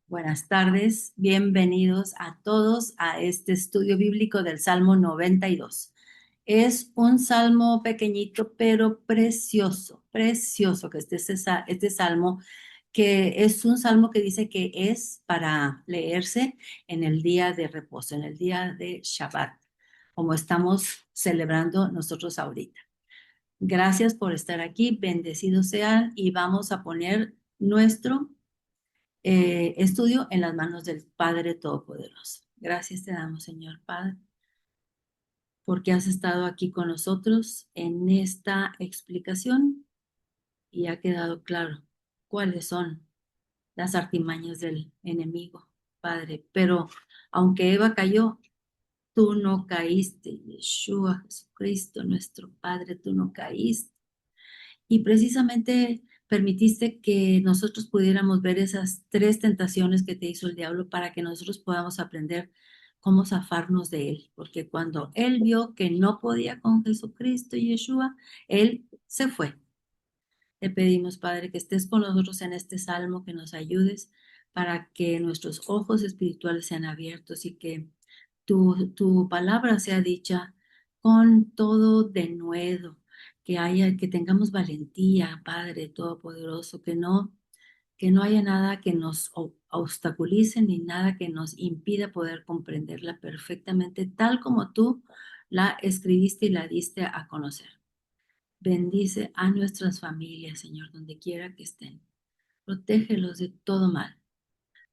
Buenas tardes, bienvenidos a todos a este estudio bíblico del Salmo 92. Es un salmo pequeñito, pero precioso, precioso que este salmo, que es un salmo que dice que es para leerse en el día de reposo, en el día de Shabbat, como estamos celebrando nosotros ahorita. Gracias por estar aquí, bendecidos sean y vamos a poner nuestro estudio en las manos del Padre Todopoderoso. Gracias te damos, Señor Padre, porque has estado aquí con nosotros en esta explicación y ha quedado claro cuáles son las artimañas del enemigo, Padre. Pero aunque Eva cayó, tú no caíste, Yeshua, Jesucristo, nuestro Padre, tú no caíste. Y precisamente permitiste que nosotros pudiéramos ver esas tres tentaciones que te hizo el diablo para que nosotros podamos aprender cómo zafarnos de él. Porque cuando él vio que no podía con Jesucristo y Yeshua, él se fue. Te pedimos, Padre, que estés con nosotros en este salmo, que nos ayudes para que nuestros ojos espirituales sean abiertos y que tu palabra sea dicha con todo denuedo, que tengamos valentía, Padre Todopoderoso, que no haya nada que nos obstaculice ni nada que nos impida poder comprenderla perfectamente, tal como tú la escribiste y la diste a conocer. Bendice a nuestras familias, Señor, donde quiera que estén. Protégelos de todo mal.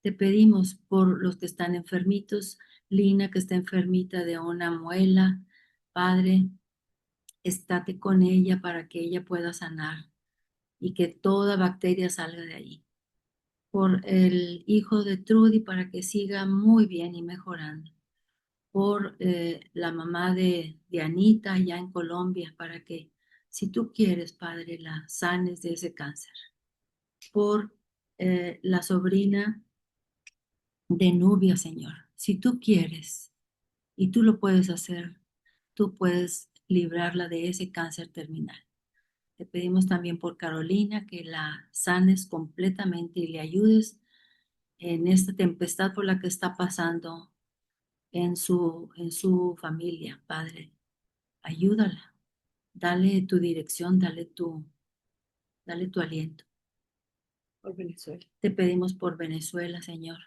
Te pedimos por los que están enfermitos, Lina que está enfermita de una muela, Padre, estate con ella para que ella pueda sanar y que toda bacteria salga de ahí. Por el hijo de Trudy para que siga muy bien y mejorando. Por la mamá de Anita allá en Colombia para que, si tú quieres, Padre, la sanes de ese cáncer. Por la sobrina de Nubia, Señor. Si tú quieres y tú lo puedes hacer, tú puedes librarla de ese cáncer terminal. Te pedimos también por Carolina que la sanes completamente y le ayudes en esta tempestad por la que está pasando en su familia, Padre. Ayúdala, dale tu dirección, dale tu aliento. Por Venezuela. Te pedimos por Venezuela, Señor,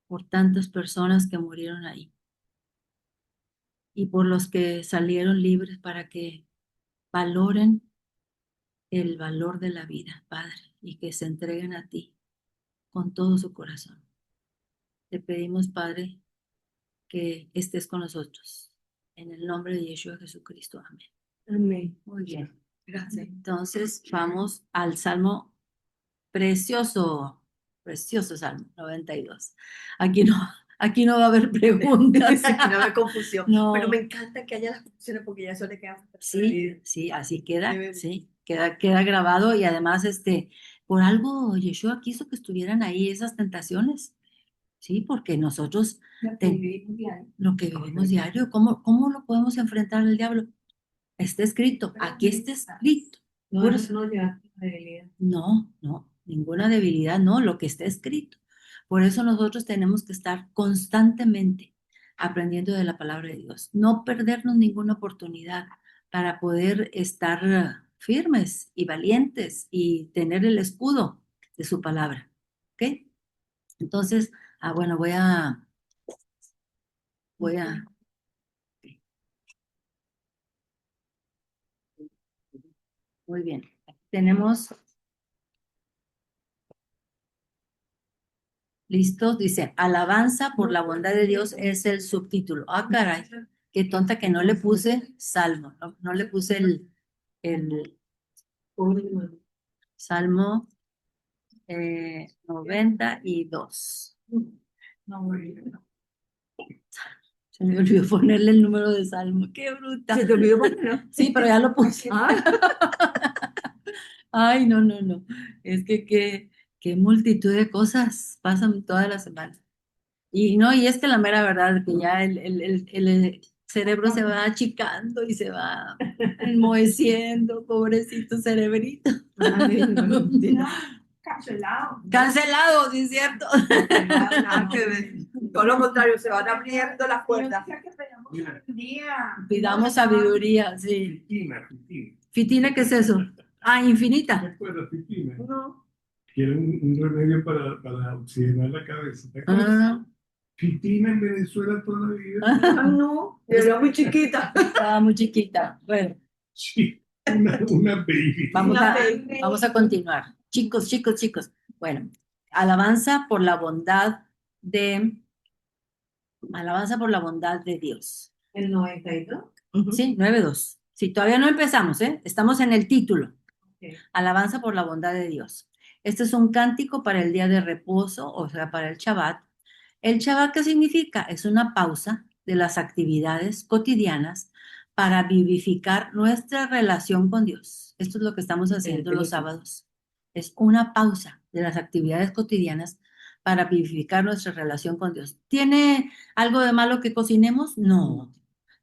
por tantas personas que murieron ahí y por los que salieron libres para que valoren el valor de la vida, Padre, y que se entreguen a ti con todo su corazón. Te pedimos, Padre, que estés con nosotros. En el nombre de Yeshua Jesucristo. Amén. Amén. Muy bien. Gracias. Entonces vamos al Salmo precioso, precioso Salmo 92. Aquí no, aquí no va a haber preguntas. Aquí no hay confusión. No. Pero me encanta que haya las confusiones porque ya eso le queda. Sí, sí, así queda, Debe- sí, queda grabado y además, por algo Yeshua quiso que estuvieran ahí esas tentaciones, sí, porque nosotros, lo que vivimos diario, ¿cómo lo podemos enfrentar al diablo? Está escrito, aquí está escrito. No, eso no lleva debilidad. No, no, ninguna debilidad, no, lo que está escrito. Por eso nosotros tenemos que estar constantemente aprendiendo de la palabra de Dios, no perdernos ninguna oportunidad para poder estar firmes y valientes y tener el escudo de su palabra. ¿Ok? Entonces, bueno, voy a, muy bien. Tenemos listos, dice, alabanza por la bondad de Dios es el subtítulo. Ah, caray, qué tonta que no le puse salmo, no le puse el salmo 92. Se me olvidó ponerle el número de salmo, qué bruta. ¿Se te olvidó ponerlo? Sí, pero ya lo puse. Ah, Ay, no, no, no. Es que qué multitud de cosas pasan toda la semana. Y no, y es que la mera verdad, que ya el cerebro se va achicando y se va enmoheciendo, pobrecito cerebrito. ay, no, Mentira. Cancelado. Cancelado, ¿sí es cierto? Cancelado, nada que ver. Todo lo contrario, se van abriendo las puertas. Mira. Pidamos sabiduría, sí. Fitina. Fitina, ¿qué es eso? Ah, ¿Te infinita. acuerdas, Fitina? No. Que era un remedio para oxigenar la cabeza. ¿Te acuerdas? Ah. Fitina en Venezuela toda la vida. Ah, no. Yo era muy chiquita. Estaba muy chiquita. Bueno, Sí, una baby. vamos a continuar. Chicos, chicos, chicos. Bueno, alabanza por la bondad de, alabanza por la bondad de Dios. El 92. Sí, 9:2. Sí, todavía no empezamos, ¿eh? Estamos en el título. Ok. Alabanza por la bondad de Dios. Este es un cántico para el día de reposo, o sea, para el Shabbat. ¿El Shabbat qué significa? Es una pausa de las actividades cotidianas para vivificar nuestra relación con Dios. Esto es lo que estamos haciendo los sábados. Es una pausa de las actividades cotidianas para vivificar nuestra relación con Dios. ¿Tiene algo de malo que cocinemos? No.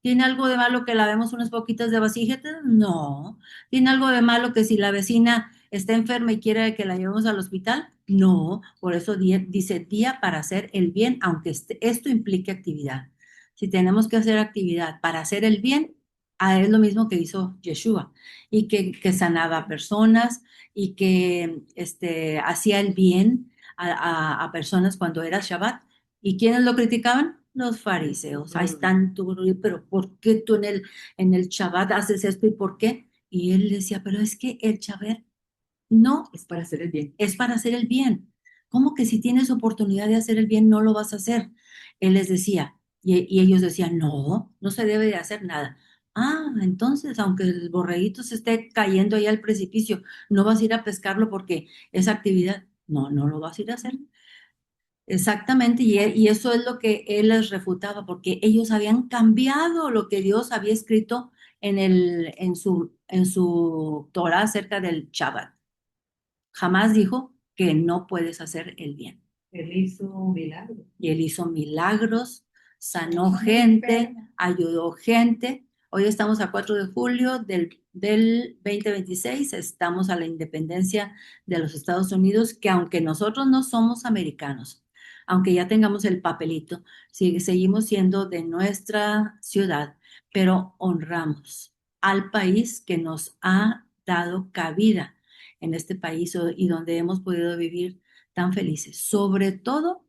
¿Tiene algo de malo que lavemos unas poquitas de vasijas? No. ¿Tiene algo de malo que si la vecina está enferma y quiere que la llevemos al hospital? No. Por eso dice día para hacer el bien, aunque esto implique actividad. Si tenemos que hacer actividad para hacer el bien, es lo mismo que hizo Yeshua y que sanaba a personas y que hacía el bien a personas cuando era Shabbat. ¿Y quiénes lo criticaban? Los fariseos. Ahí están tú, pero ¿por qué tú en el Shabbat haces esto y por qué? Y él decía, pero es que el Shabbat no Es para hacer el bien. es para hacer el bien. ¿Cómo que si tienes oportunidad de hacer el bien no lo vas a hacer? Él les decía, y ellos decían, no, no se debe de hacer nada. Ah, entonces, aunque el borreguito se esté cayendo ahí al precipicio, no vas a ir a pescarlo porque es actividad. No, no lo vas a ir a hacer. Exactamente, y eso es lo que él les refutaba, porque ellos habían cambiado lo que Dios había escrito en su Torah acerca del Shabbat. Jamás dijo que no puedes hacer el bien. Él hizo un milagro. Y él hizo milagros, sanó gente, ayudó gente. Hoy estamos a 4 de julio del 2026, estamos a la independencia de los Estados Unidos, que aunque nosotros no somos americanos, aunque ya tengamos el papelito, seguimos siendo de nuestra ciudad, pero honramos al país que nos ha dado cabida en este país y donde hemos podido vivir tan felices. Sobre todo,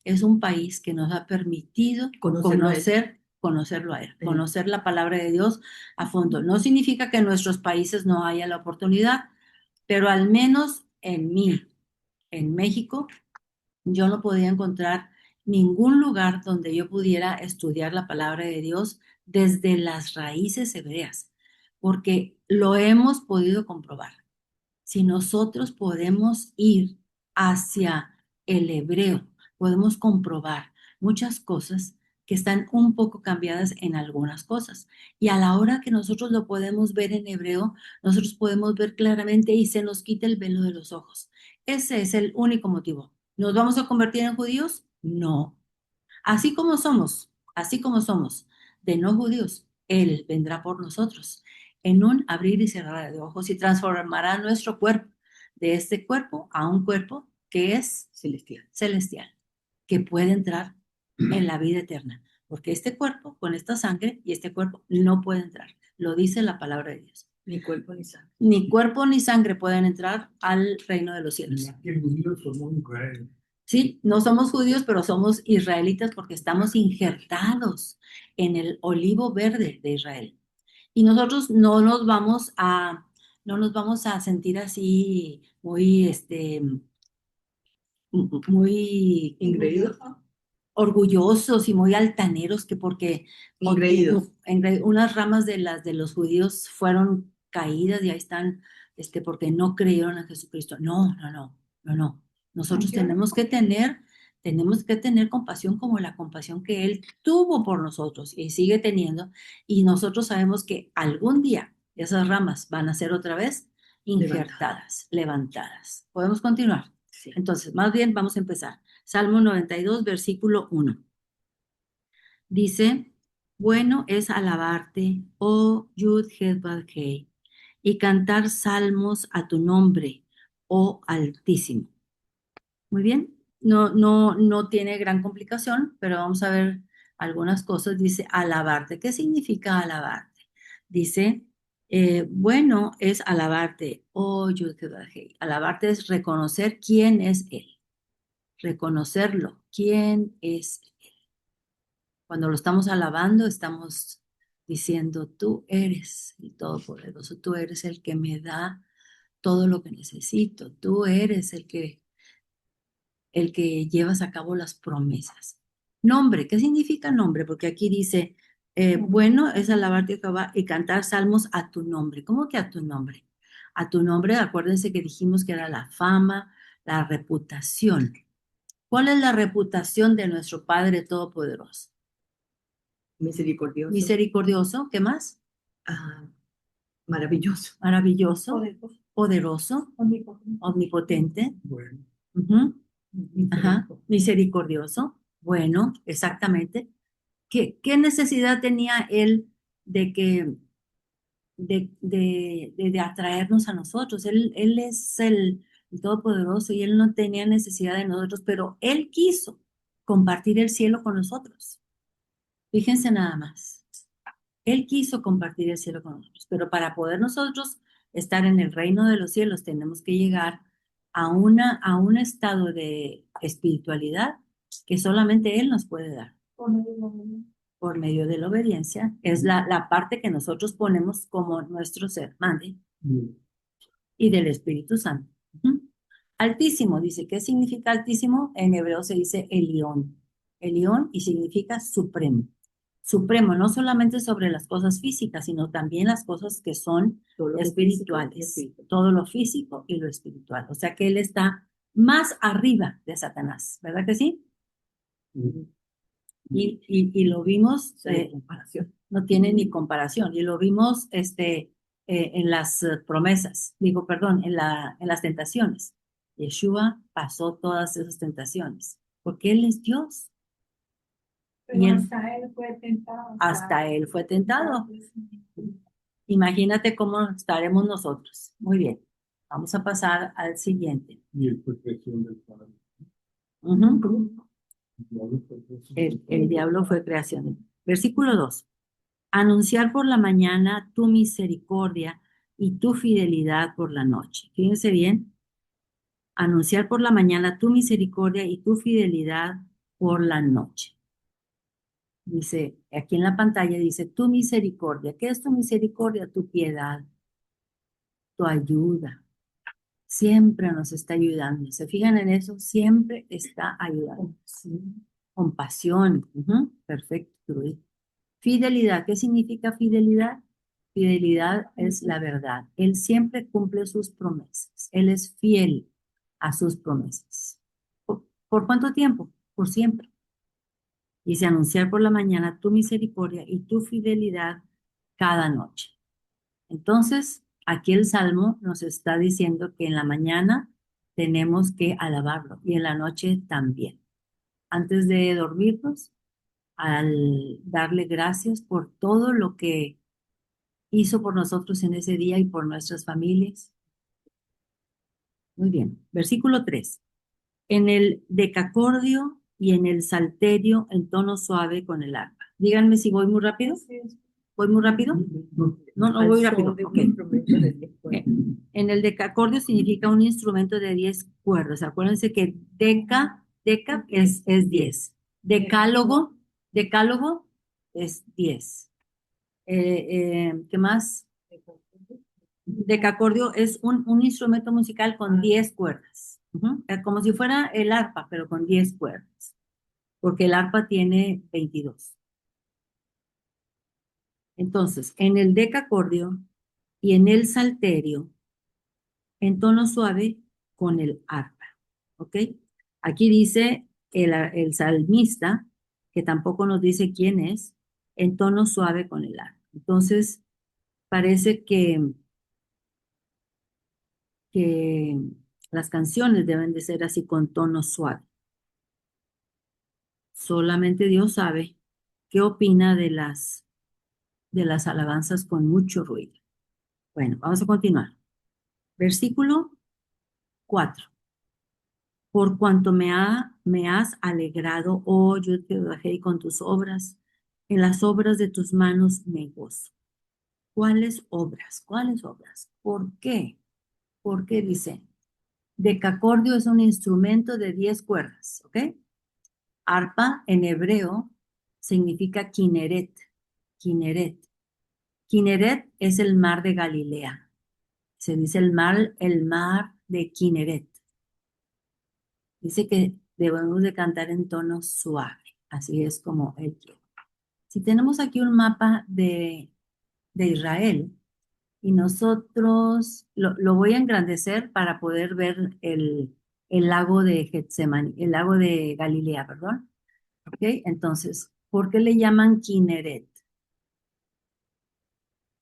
es un país que nos ha permitido conocerlo a él, Sí. conocer la palabra de Dios a fondo. No significa que en nuestros países no haya la oportunidad, pero al menos en México, yo no podía encontrar ningún lugar donde yo pudiera estudiar la palabra de Dios desde las raíces hebreas, porque lo hemos podido comprobar. Si nosotros podemos ir hacia el hebreo, podemos comprobar muchas cosas que están un poco cambiadas en algunas cosas. Y a la hora que nosotros lo podemos ver en hebreo, nosotros podemos ver claramente y se nos quita el velo de los ojos. Ese es el único motivo. ¿Nos vamos a convertir en judíos? No. Así como somos de no judíos, Él vendrá por nosotros en un abrir y cerrar de ojos y transformará nuestro cuerpo de este cuerpo a un cuerpo que es celestial, que puede entrar en la vida eterna, porque este cuerpo con esta sangre y este cuerpo no puede entrar, lo dice la palabra de Dios. Ni cuerpo ni sangre. Ni cuerpo ni sangre pueden entrar al reino de los cielos. Más que judíos somos Israel. Sí, no somos judíos, pero somos israelitas porque estamos injertados en el olivo verde de Israel. Y nosotros no nos vamos a sentir así muy Ingreídos. orgullosos y muy altaneros que porque Ingreídos. unas ramas de los judíos fueron caídas y ahí están porque no creyeron en Jesucristo. No, no, no, no, no. Nosotros tenemos que tener compasión como la compasión que Él tuvo por nosotros y sigue teniendo. Y nosotros sabemos que algún día esas ramas van a ser otra vez injertadas, levantadas. ¿Podemos continuar? Sí. Entonces, más bien vamos a empezar. Salmo 92, versículo 1. Dice, bueno es alabarte, oh Yud Heh Vav Hei, y cantar salmos a tu nombre, o Altísimo. Muy bien, no tiene gran complicación, pero vamos a ver algunas cosas. Dice alabarte. ¿Qué significa alabarte? Dice, bueno, es alabarte. Oh, Yud-Heh-Vav-Hei. Alabarte es reconocer quién es Él. Reconocerlo. ¿Quién es Él? Cuando lo estamos alabando, estamos diciendo, tú eres el Todopoderoso. Tú eres el que me da todo lo que necesito. Tú eres el que llevas a cabo las promesas. Nombre, ¿qué significa nombre? Porque aquí dice, bueno, es alabarte a Jehová y cantar salmos a tu nombre. ¿Cómo que a tu nombre? A tu nombre, acuérdense que dijimos que era la fama, la reputación. ¿Cuál es la reputación de nuestro Padre Todopoderoso? Misericordioso. Misericordioso, ¿qué más? Maravilloso. Maravilloso, Poderoso. poderoso, omnipotente. Bueno, Ujú. Ajá, misericordioso. Bueno, exactamente. ¿Qué necesidad tenía él de que de atraernos a nosotros? Él es el Todopoderoso y él no tenía necesidad de nosotros, pero él quiso compartir el cielo con nosotros. Fíjense nada más. Él quiso compartir el cielo con nosotros, pero para poder nosotros estar en el reino de los cielos tenemos que llegar a un estado de espiritualidad que solamente Él nos puede dar por medio de la obediencia. Es la parte que nosotros ponemos como nuestro ser, mande, bien. y del Espíritu Santo. Ujú. Altísimo, dice, ¿qué significa altísimo? En hebreo se dice Elión. Elión y significa supremo. Supremo, no solamente sobre las cosas físicas, sino también las cosas que son Todo lo espirituales. físico y espiritual. Todo lo físico y lo espiritual. O sea que Él está más arriba de Satanás, ¿verdad que sí? Y lo vimos, Comparación. no tiene ni comparación, y lo vimos en las promesas, digo, perdón, en las tentaciones. Yeshua pasó todas esas tentaciones, porque Él es Dios, Pero y él, hasta él fue tentado. hasta Él fue tentado. Imagínate cómo estaremos nosotros. Muy bien, vamos a pasar al siguiente. Y el fue creación del Padre. Ujú. El diablo fue creación del El Padre. diablo fue creación. Versículo 2. Anunciar por la mañana tu misericordia y tu fidelidad por la noche. Fíjense bien, anunciar por la mañana tu misericordia y tu fidelidad por la noche. Dice, aquí en la pantalla dice, tu misericordia. ¿Qué es tu misericordia? Tu piedad, tu ayuda. Siempre nos está ayudando. ¿Se fijan en eso? Siempre está ayudando. Compasión. Ujú, perfecto. Fidelidad, ¿qué significa fidelidad? Fidelidad es la verdad. Él siempre cumple sus promesas. Él es fiel a sus promesas. ¿Por cuánto tiempo? Por siempre. Dice anunciar por la mañana tu misericordia y tu fidelidad cada noche. Entonces, aquí el Salmo nos está diciendo que en la mañana tenemos que alabarlo y en la noche también. Antes de dormirnos, al darle gracias por todo lo que hizo por nosotros en ese día y por nuestras familias. Muy bien. Versículo 3. En el decacordio y en el salterio en tono suave con el arpa. Díganme si voy muy rápido. ¿Voy muy rápido? No voy rápido. Ok. En el decacordio significa un instrumento de 10 cuerdas. Acuérdense que deca es 10. Decálogo es 10. ¿Qué más? Decacordio es un instrumento musical con 10 cuerdas. Es como si fuera el arpa, pero con 10 cuerdas. Porque el arpa tiene 22. Entonces, en el decacordio y en el salterio, en tono suave con el arpa. ¿Ok? Aquí dice el salmista, que tampoco nos dice quién es, en tono suave con el arpa. Entonces, parece que las canciones deben de ser así con tono suave. Solamente Dios sabe qué opina de las alabanzas con mucho ruido. Bueno, vamos a continuar. Versículo 4. Por cuanto me has alegrado, oh yo te bajé con tus obras, en las obras de tus manos me gozo. ¿Cuáles obras? ¿Cuáles obras? ¿Por qué? ¿Por qué dice? Decacordio es un instrumento de 10 cuerdas, ¿ok? Arpa en hebreo significa kineret, kineret. Kineret es el mar de Galilea. Se dice el mar de Kineret. Dice que debemos de cantar en tono suave. Así es como él quiere. Si tenemos aquí un mapa de Israel y nosotros lo voy a engrandecer para poder ver el lago de Getsemaní, el lago de Galilea, perdón. ¿Ok? Entonces, ¿por qué le llaman Kineret?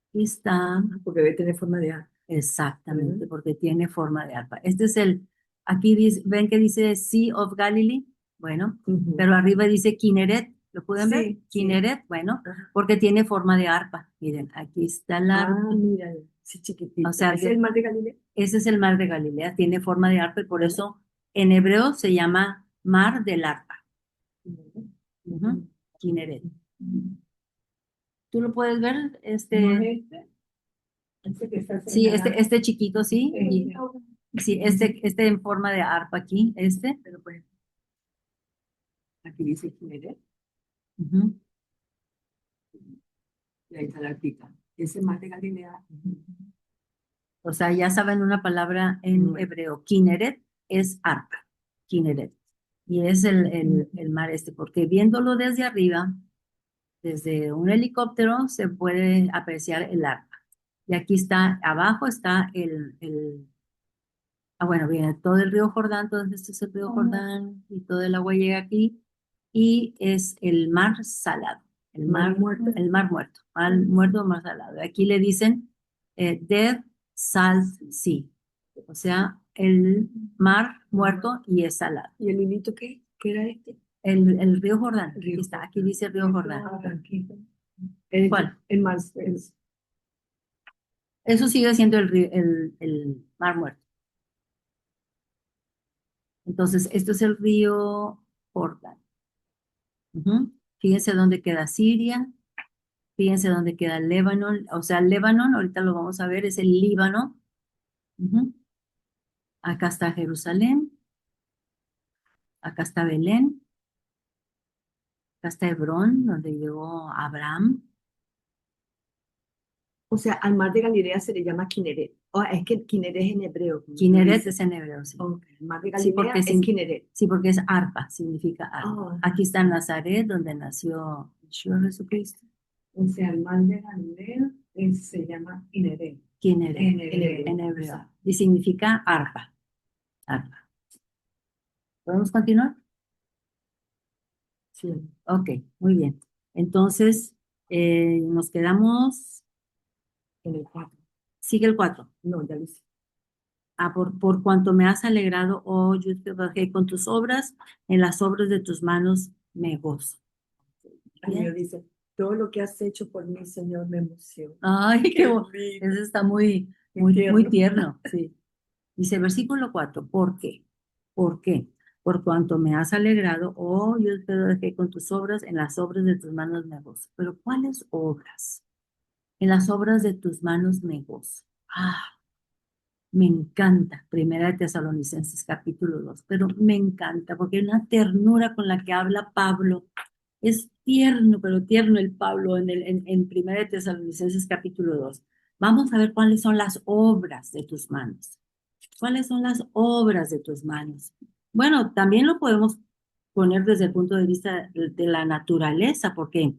Aquí está. Porque debe tener forma de A. Exactamente, porque tiene forma de arpa. Este es aquí dice, ven que dice Sea of Galilee, bueno, pero arriba dice Kineret, ¿lo pueden ver? Sí, Kineret, bueno, Ajá. porque tiene forma de arpa. Miren, aquí está la arpa. Mira, sí, chiquitito. O sea, ¿Es el mar de Galilea? ese es el mar de Galilea, tiene forma de arpa y por eso en hebreo se llama mar del arpa. Ujú, Kineret. ¿Tú lo puedes ver? ¿No es este? Este que está Sí, señalado. este chiquito, sí. Y, sí, este en forma de arpa aquí, Pero pues, aquí dice Kineret Ujú. y ahí está la arpita. Ese mar de Galilea. O sea, ya saben una palabra en hebreo. Kineret es arpa. Kineret. Y es el mar porque viéndolo desde arriba, desde un helicóptero, se puede apreciar el arpa. Y aquí está, abajo está bueno, viene todo el río Jordán, entonces este es el río Jordán y todo el agua llega aquí y es el mar salado, Mar muerto. el mar muerto, mar muerto o mar salado. Aquí le dicen Dead Salt Sea, o sea, el mar muerto y es salado. ¿Y el hilito qué? ¿Qué era este? El río Jordán, El río aquí está, aquí dice río Jordán. Tranquilo. ¿Cuál? El mar. Eso sigue siendo el mar muerto. Entonces, esto es el río Jordán. Ujú. Fíjense dónde queda Siria, fíjense dónde queda el Líbano, o sea, el Líbano, ahorita lo vamos a ver, es el Líbano. Ujú. Acá está Jerusalén, acá está Belén, acá está Hebrón, donde llegó Abraham. O sea, al mar de Galilea se le llama Kineret. Es que Kineret es en hebreo. Kineret es en hebreo, sí. El mar de Sí, Galilea porque es Kineret. sí, porque es arpa, significa arpa. Aquí está Nazaret, donde nació Yeshua Jesucristo. O sea, el mar de Galilea se llama Kineret. Kineret, en hebreo. Y significa arpa. Arpa. ¿Podemos continuar? Sí. Ok, muy bien. Entonces, nos quedamos. En el 4. Sigue el 4. No, ya lo hice. Por cuanto me has alegrado, oh, yo te bajé con tus obras, en las obras de tus manos me gozo. El mío dice, todo lo que has hecho por mí, Señor, me emociona. Ay, qué lindo. Eso está muy Muy tierno, sí. Dice versículo 4, ¿por qué? ¿Por qué? Por cuanto me has alegrado, oh, yo te dejé con tus obras, en las obras de tus manos me gozo. Pero ¿cuáles obras? En las obras de tus manos me gozo. Me encanta, Primera de Tesalonicenses capítulo 2, pero me encanta porque hay una ternura con la que habla Pablo. Es tierno, pero tierno el Pablo en Primera de Tesalonicenses capítulo 2. Vamos a ver cuáles son las obras de tus manos. ¿Cuáles son las obras de tus manos? Bueno, también lo podemos poner desde el punto de vista de la naturaleza, porque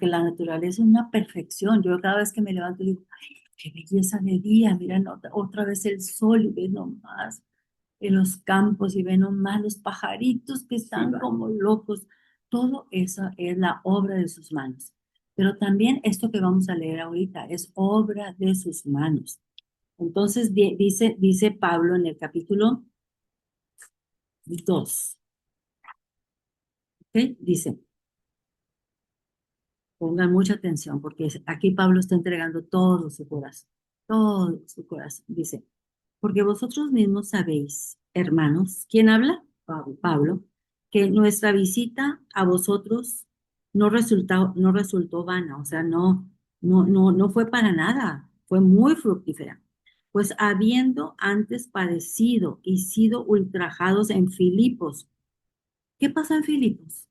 la naturaleza es una perfección. Yo cada vez que me levanto digo, ay, qué belleza de día, miren otra vez el sol y ven nomás en los campos y ven nomás los pajaritos que están como locos. Todo eso es la obra de sus manos. Pero también esto que vamos a leer ahorita es obra de sus manos. Entonces dice Pablo en el capítulo 2, ¿ok? Dice, pongan mucha atención porque aquí Pablo está entregando todo su corazón, todo su corazón. Dice, Porque vosotros mismos sabéis, hermanos, ¿quién habla? Pablo, que nuestra visita a vosotros no resultó vana, o sea, no fue para nada, fue muy fructífera. Pues habiendo antes padecido y sido ultrajados en Filipos. ¿Qué pasó en Filipos?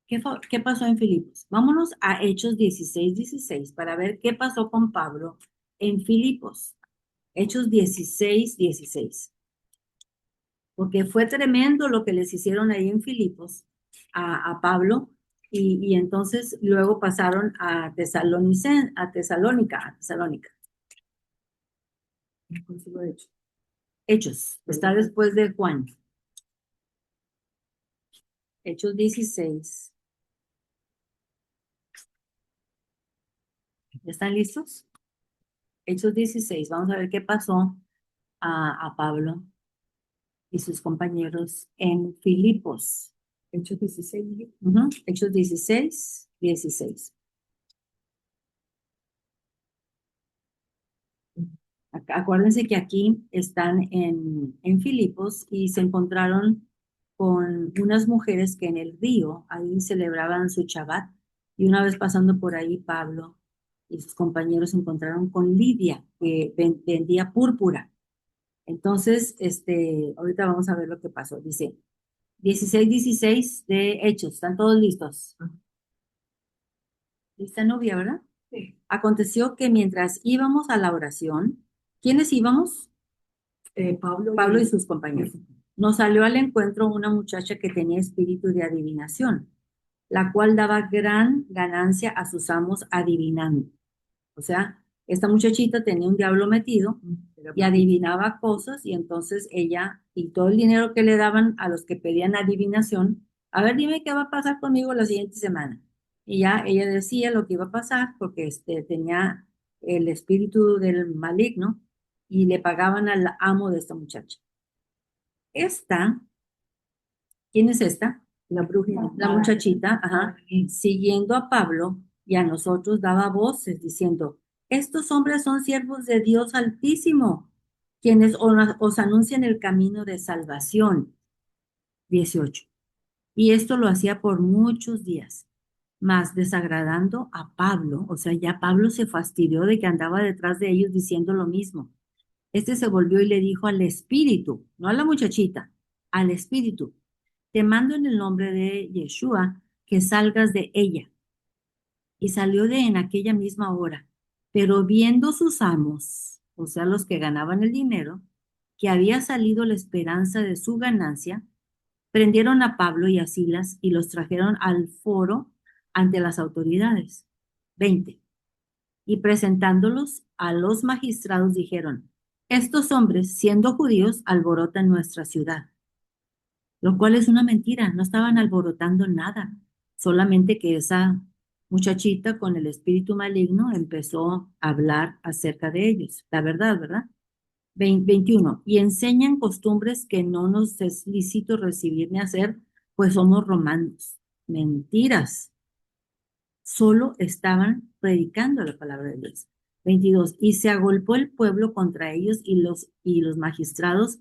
¿Qué pasó en Filipos? Vámonos a Hechos 16:16 para ver qué pasó con Pablo en Filipos. Hechos 16:16. Porque fue tremendo lo que les hicieron ahí en Filipos a Pablo y entonces luego pasaron a Tesalónica. Consigo Hechos. Hechos, está después de Juan. Hechos 16. ¿Ya están listos? Hechos 16. Vamos a ver qué pasó a Pablo y sus compañeros en Filipos. Hechos 16. Hechos 16:16. Acuérdense que aquí están en Filipos y se encontraron con unas mujeres que en el río ahí celebraban su Shabbat y una vez pasando por ahí Pablo y sus compañeros se encontraron con Lidia que vendía púrpura. Entonces, ahorita vamos a ver lo que pasó. Dice 16:16 de Hechos, ¿están todos listos? Lista novia, ¿verdad? Sí. Aconteció que mientras íbamos a la oración, ¿quiénes íbamos? Pablo y sus compañeros. Nos salió al encuentro una muchacha que tenía espíritu de adivinación, la cual daba gran ganancia a sus amos adivinando. O sea, esta muchachita tenía un diablo metido y adivinaba cosas y entonces ella y todo el dinero que le daban a los que pedían adivinación, a ver, dime qué va a pasar conmigo la siguiente semana. Y ya ella decía lo que iba a pasar porque tenía el espíritu del maligno y le pagaban al amo de esta muchacha. Esta, ¿quién es esta? La brujita. La muchachita, ajá, siguiendo a Pablo y a nosotros daba voces diciendo, estos hombres son siervos de Dios Altísimo, quienes os anuncian el camino de salvación. 18. Y esto lo hacía por muchos días, mas desagradando a Pablo, o sea, ya Pablo se fastidió de que andaba detrás de ellos diciendo lo mismo. Este se volvió y le dijo al espíritu, no a la muchachita, al espíritu, te mando en el nombre de Yeshua que salgas de ella. Y salió de en aquella misma hora. Pero viendo sus amos, o sea, los que ganaban el dinero, que había salido la esperanza de su ganancia, prendieron a Pablo y a Silas y los trajeron al foro ante las autoridades. 20. Y presentándolos a los magistrados dijeron, estos hombres, siendo judíos, alborotan nuestra ciudad, lo cual es una mentira, no estaban alborotando nada, solamente que esa muchachita con el espíritu maligno empezó a hablar acerca de ellos, la verdad, ¿verdad? 21. Y enseñan costumbres que no nos es lícito recibir ni hacer, pues somos romanos. Mentiras. Solo estaban predicando la palabra de Dios. 22. Y se agolpó el pueblo contra ellos y los magistrados,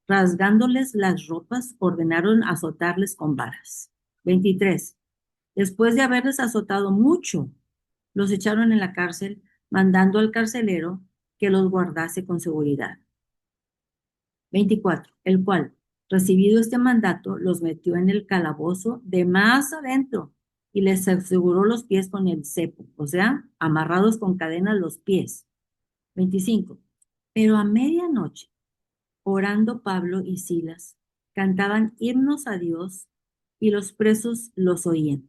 rasgándoles las ropas, ordenaron azotarles con varas. 23. Después de haberles azotado mucho, los echaron en la cárcel, mandando al carcelero que los guardase con seguridad. 24. El cual, recibido este mandato, los metió en el calabozo de más adentro y les aseguró los pies con el cepo, o sea, amarrados con cadenas los pies. 25. Pero a medianoche, orando Pablo y Silas, cantaban himnos a Dios y los presos los oían.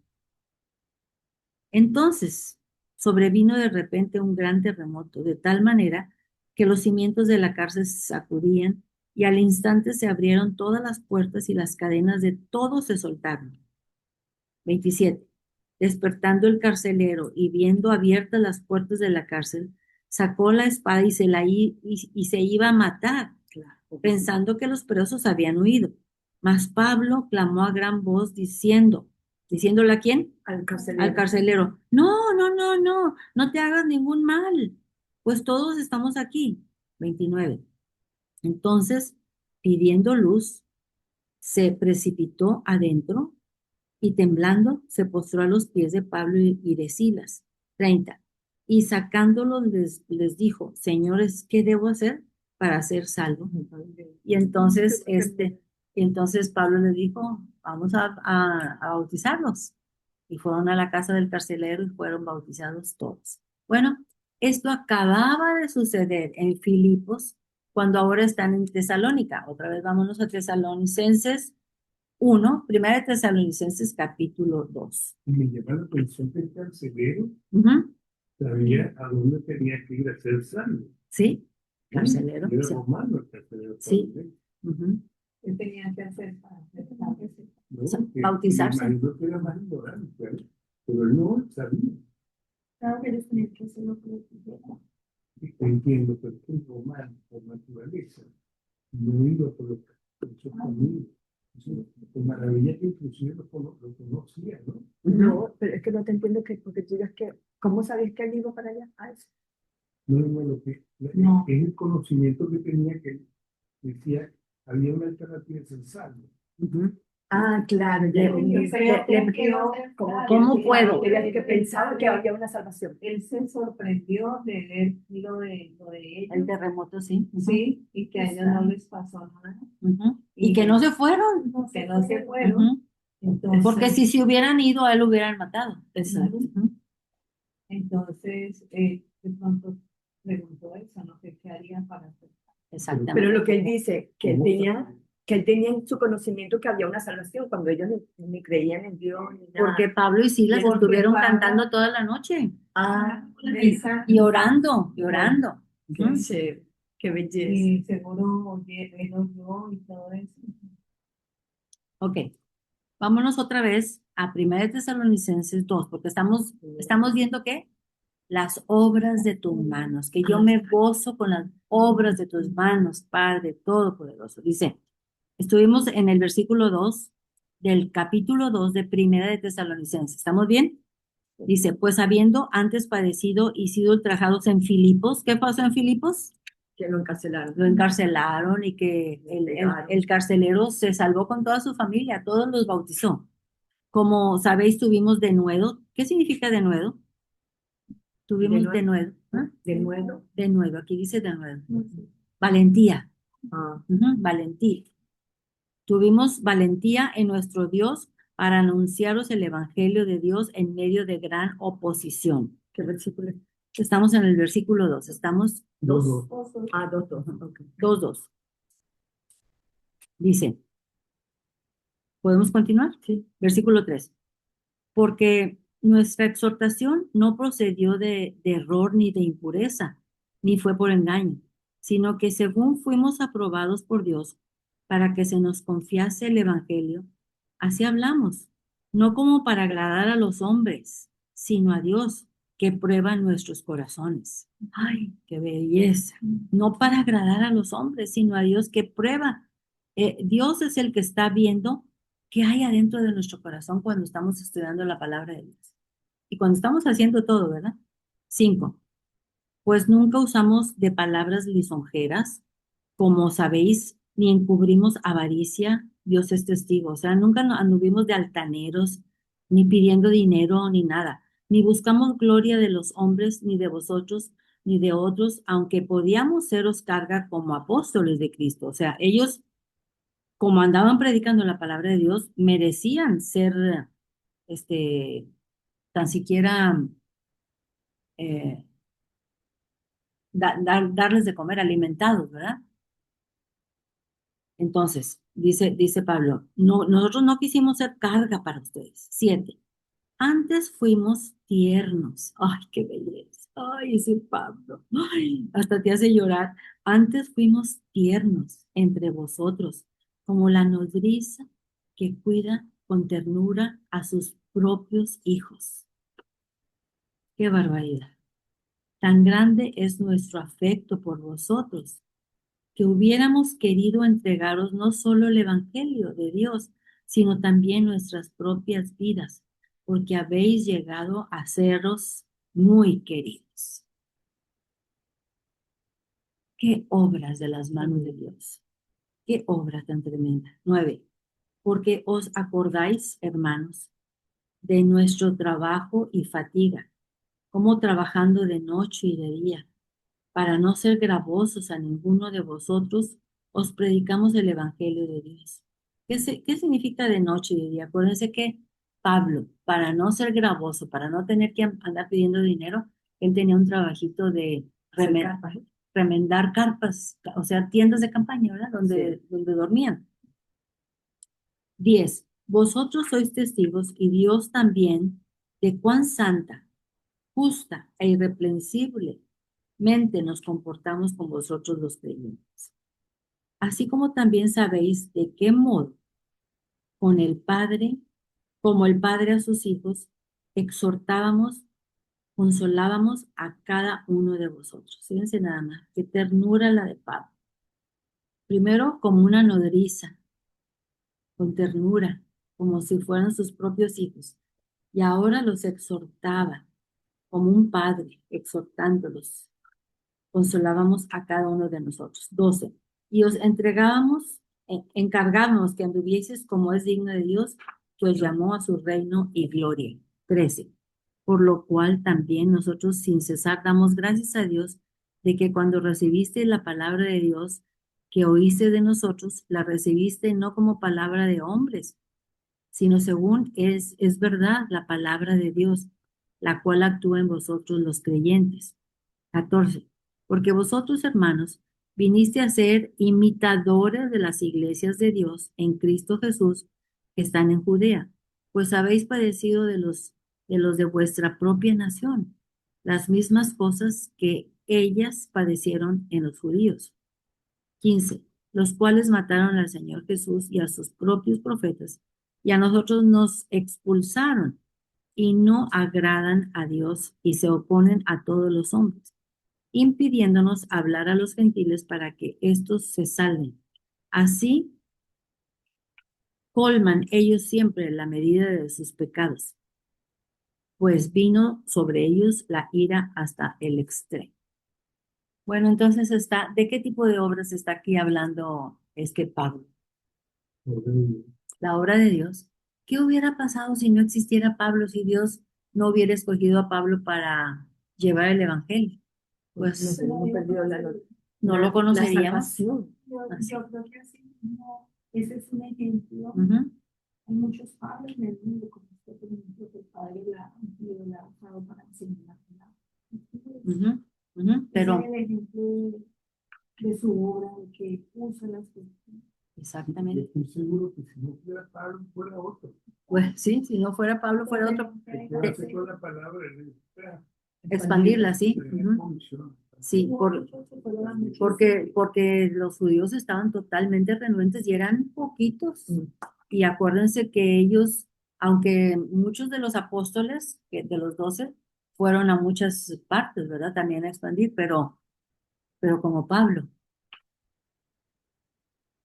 Entonces sobrevino de repente un gran terremoto, de tal manera que los cimientos de la cárcel se sacudían y al instante se abrieron todas las puertas y las cadenas de todos se soltaron. 27. Despertando el carcelero y viendo abiertas las puertas de la cárcel, sacó la espada y se iba a matar, pensando que los presos habían huido. Mas Pablo clamó a gran voz ¿diciéndole a quién? Al carcelero. Al carcelero, no te hagas ningún mal, pues todos estamos aquí. 29. Entonces, pidiendo luz, se precipitó adentro y temblando se postró a los pies de Pablo y de Silas. 30. Y sacándolos les dijo, señores, ¿qué debo hacer para ser salvo? Y entonces Pablo les dijo, vamos a bautizarlos. Y fueron a la casa del carcelero y fueron bautizados todos. Bueno, esto acababa de suceder en Filipos, cuando ahora están en Tesalónica. Otra vez vámonos a Tesalonicenses 1, Primera de Tesalonicenses capítulo 2. Y me llama la atención que el carcelero Ujú. sabía a dónde tenía que ir a ser salvo. Sí, carcelero. Era Sí. romano el carcelero. Sí. probablemente, Ujú. ¿Qué tenían que hacer para ser salvos? ¿no? sea, Que bautizarse. me imagino que era más ignorante, ¿verdad? Pero él no sabía. Claro que ellos tenían que hacer lo que les dijeron. Y entiendo que el romano, por naturaleza, no iba por esos caminos. Es maravilla que inclusive lo conocía, ¿no? Ujú. No, pero es que no te entiendo que, porque tú digas que, ¿cómo sabías que él iba para allá? Ah, eso. No, No. es el conocimiento que tenía que decía, había una alternativa de ser salvo. Ujú. Ah, claro, ya Le- entendí. Yo creo que Le quedó pidió como ¿Cómo que- puedo? que pensaba que había una salvación. Él se sorprendió de ver lo de El ellos, terremoto, sí. Ujú. sí, y que a ellos no les pasó nada, Ujú. Y que no se fueron. que no se fueron. Ujú. Entonces, Porque si se hubieran ido, a él lo hubieran matado. Exacto. Ujú. entonces de pronto preguntó eso, no sé qué haría para hacer. Exactamente. Pero lo que él dice, que él ¿Cómo tenía, sabía? que él tenía en su conocimiento que había una salvación cuando ellos ni creían en Dios ni nada. Porque Pablo y Silas Porque estuvieron Pablo- cantando toda la noche Ah, Exacto. y orando, y orando. qué Ujú. chévere, qué belleza. Y seguro él oyó y todo eso. Ok, vámonos otra vez a 1 Tesalonicenses 2, porque estamos viendo que las obras de tus manos, que yo me gozo con las obras de tus manos, Padre Todopoderoso. Dice, estuvimos en el versículo 2 del capítulo 2 de 1 Tesalonicenses. ¿Estamos bien? Dice, pues habiendo antes padecido y sido ultrajados en Filipos, ¿qué pasó en Filipos? Que lo encarcelaron. Lo encarcelaron y que el carcelero se salvó con toda su familia, todos los bautizó. Como sabéis, tuvimos denuedo. ¿Qué significa denuedo? Tuvimos denuedo. ¿Ah? Denuedo. Denuedo, aquí dice denuedo. Valentía. Ah, Ujú, valentía. Tuvimos valentía en nuestro Dios para anunciaros el Evangelio de Dios en medio de gran oposición. ¿qué versículo? Estamos en el versículo 2. Estamos Dos. Ah, 2. Ok. 2:2. Dice, ¿podemos continuar? Sí. Versículo 3. Porque nuestra exhortación no procedió de error ni de impureza, ni fue por engaño, sino que según fuimos aprobados por Dios para que se nos confiase el Evangelio, así hablamos, no como para agradar a los hombres, sino a Dios que prueba nuestros corazones. ¡Ay, qué belleza! No para agradar a los hombres, sino a Dios que prueba. Dios es el que está viendo qué hay adentro de nuestro corazón cuando estamos estudiando la palabra de Dios. Y cuando estamos haciendo todo, ¿verdad? 5. Pues nunca usamos de palabras lisonjeras, como sabéis, ni encubrimos avaricia, Dios es testigo. O sea, nunca anduvimos de altaneros, ni pidiendo dinero, ni nada. Ni buscamos gloria de los hombres, ni de vosotros, ni de otros, aunque podíamos seros carga como apóstoles de Cristo. O sea, ellos, como andaban predicando la palabra de Dios, merecían ser, este, tan siquiera eh, darles de comer, alimentados, ¿verdad? Entonces, dice Pablo, no, nosotros no quisimos ser carga para ustedes. 7. Antes fuimos tiernos. Ay, qué belleza. Ay, ese Pablo. Ay, hasta te hace llorar. Antes fuimos tiernos entre vosotros, como la nodriza que cuida con ternura a sus propios hijos. Qué barbaridad. Tan grande es nuestro afecto por vosotros, que hubiéramos querido entregaros no solo el Evangelio de Dios, sino también nuestras propias vidas, porque habéis llegado a seros muy queridos. Qué obras de las manos de Dios. Qué obra tan tremenda. 9. Porque os acordáis, hermanos, de nuestro trabajo y fatiga, como trabajando de noche y de día, para no ser gravosos a ninguno de vosotros, os predicamos el Evangelio de Dios. ¿Qué significa de noche y de día? Acuérdense que Pablo, para no ser gravoso, para no tener que andar pidiendo dinero, él tenía un trabajito de remendar carpas, o sea, tiendas de campaña, ¿verdad? Donde dormían. 10. Vosotros sois testigos y Dios también de cuán santa, justa e irreprensiblemente nos comportamos con vosotros los creyentes. Así como también sabéis de qué modo con el Padre, como el Padre a sus hijos, exhortábamos, consolábamos a cada uno de vosotros. Fíjense nada más, qué ternura la de Pablo. Primero como una nodriza, con ternura, como si fueran sus propios hijos. Y ahora los exhortaba como un padre, exhortándolos. Consolábamos a cada uno de nosotros. 12. Y os encargábamos que anduvieseis como es digno de Dios, que os llamó a su reino y gloria. 13. Por lo cual también nosotros sin cesar damos gracias a Dios de que cuando recibiste la palabra de Dios que oíste de nosotros, la recibiste no como palabra de hombres, sino según es verdad la palabra de Dios, la cual actúa en vosotros los creyentes. 14. Porque vosotros, hermanos, viniste a ser imitadores de las iglesias de Dios en Cristo Jesús que están en Judea, pues habéis padecido de los de vuestra propia nación, las mismas cosas que ellas padecieron en los judíos. 15. Los cuales mataron al Señor Jesús y a sus propios profetas, y a nosotros nos expulsaron, y no agradan a Dios y se oponen a todos los hombres, impidiéndonos hablar a los gentiles para que éstos se salven. Así colman ellos siempre la medida de sus pecados, pues vino sobre ellos la ira hasta el extremo. Bueno, entonces ¿de qué tipo de obras está aquí hablando Pablo? La obra de Dios. ¿Qué hubiera pasado si no existiera Pablo, si Dios no hubiera escogido a Pablo para llevar el evangelio? Pues no lo conoceríamos. Yo creo que así mismo, ese es un ejemplo. Ujú, Hay muchos padres en el mundo, como usted, por ejemplo, que el padre la ha usado para enseñar la palabra. ujú, ujú, pero Ese es el ejemplo de su obra, de que usa las cosas. Yo exactamente. estoy seguro que si no fuera Pablo, fuera otro. Pues sí, si no fuera Pablo, fuera otro. Que quedarse con la palabra de Expandirla, sí. Ujú. comisión. Sí, porque los judíos estaban totalmente renuentes y eran poquitos. Y acuérdense que ellos, aunque muchos de los apóstoles, de los 12, fueron a muchas partes, ¿verdad? También a expandir, pero como Pablo,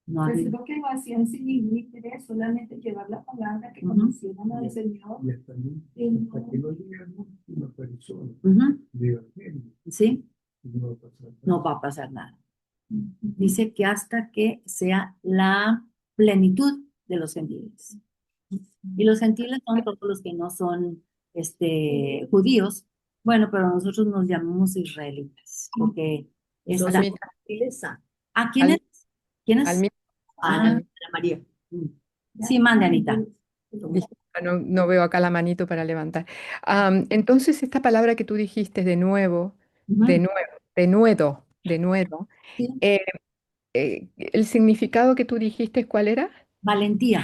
no Pues había. lo que lo hacían sin interés, solamente llevar la palabra, que Ujú. conocieran al Señor. Y hasta que no llegue a una persona Ujú, de evangelio, sí, no va a pasar nada. no va a pasar nada. Dice que hasta que sea la plenitud de los gentiles. Y los gentiles son todos los que no son judíos. Bueno, pero nosotros nos llamamos israelitas, porque esta... ¿A quién es? ¿Quién es? Ah, María. sí, mande, Anita. Disculpa, no veo acá la manito para levantar. Entonces, esta palabra que tú dijiste de nuevo, de Ujú, nuevo, de nuevo, sí. eh, el significado que tú dijiste, ¿cuál era? Valentía.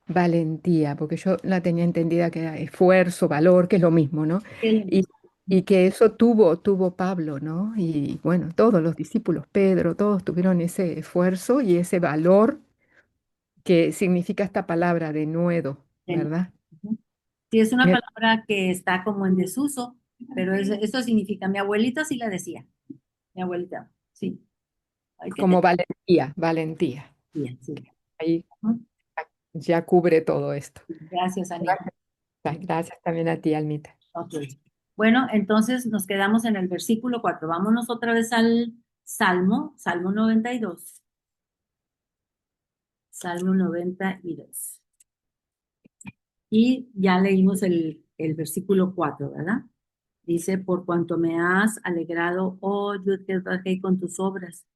Valentía, porque yo la tenía entendida que era esfuerzo, valor, que es lo mismo, ¿no? El- Y, y que eso tuvo Pablo, ¿no? Y bueno, todos los discípulos, Pedro, todos tuvieron ese esfuerzo y ese valor que significa esta palabra de nuevo, el- ¿verdad? ujú. Sí, es una Me- palabra que está como en desuso, pero eso significa, mi abuelita sí la decía, mi abuelita, sí, hay que Como tener valentía, valentía. bien, sí. Ahí Ujú. ya cubre todo esto. Gracias, Anita. Gracias también a ti, Almita. Ok. Bueno, entonces nos quedamos en el versículo 4. Vámonos otra vez al Salmo 92. Salmo 92. Y ya leímos el versículo 4, ¿verdad? Dice, por cuanto me has alegrado, oh Yud-Heh-Vah-Heh, con tus obras.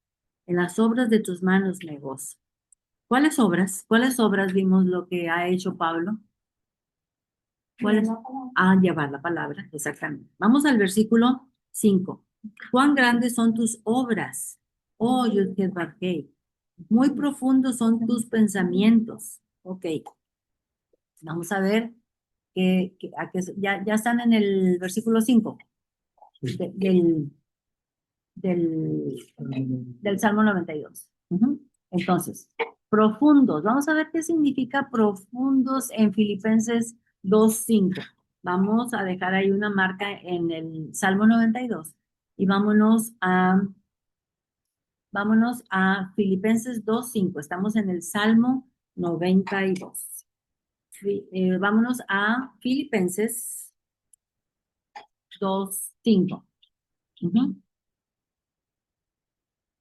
En las obras de tus manos me gozo. ¿Cuáles obras? ¿Cuáles obras vimos lo que ha hecho Pablo? ¿Cuáles? Llevar la palabra, exactamente. Vamos al versículo 5. Cuán grandes son tus obras, oh Yud-Heh-Vah-Heh. Muy profundos son tus pensamientos. Ok. Vamos a ver ya están en el versículo 5 del Salmo 92. Entonces, profundos. Vamos a ver qué significa profundos en Filipenses 2:5. Vamos a dejar ahí una marca en el Salmo 92 y vámonos a Filipenses 2:5. Estamos en el Salmo 92. Vámonos a Filipenses 2:5.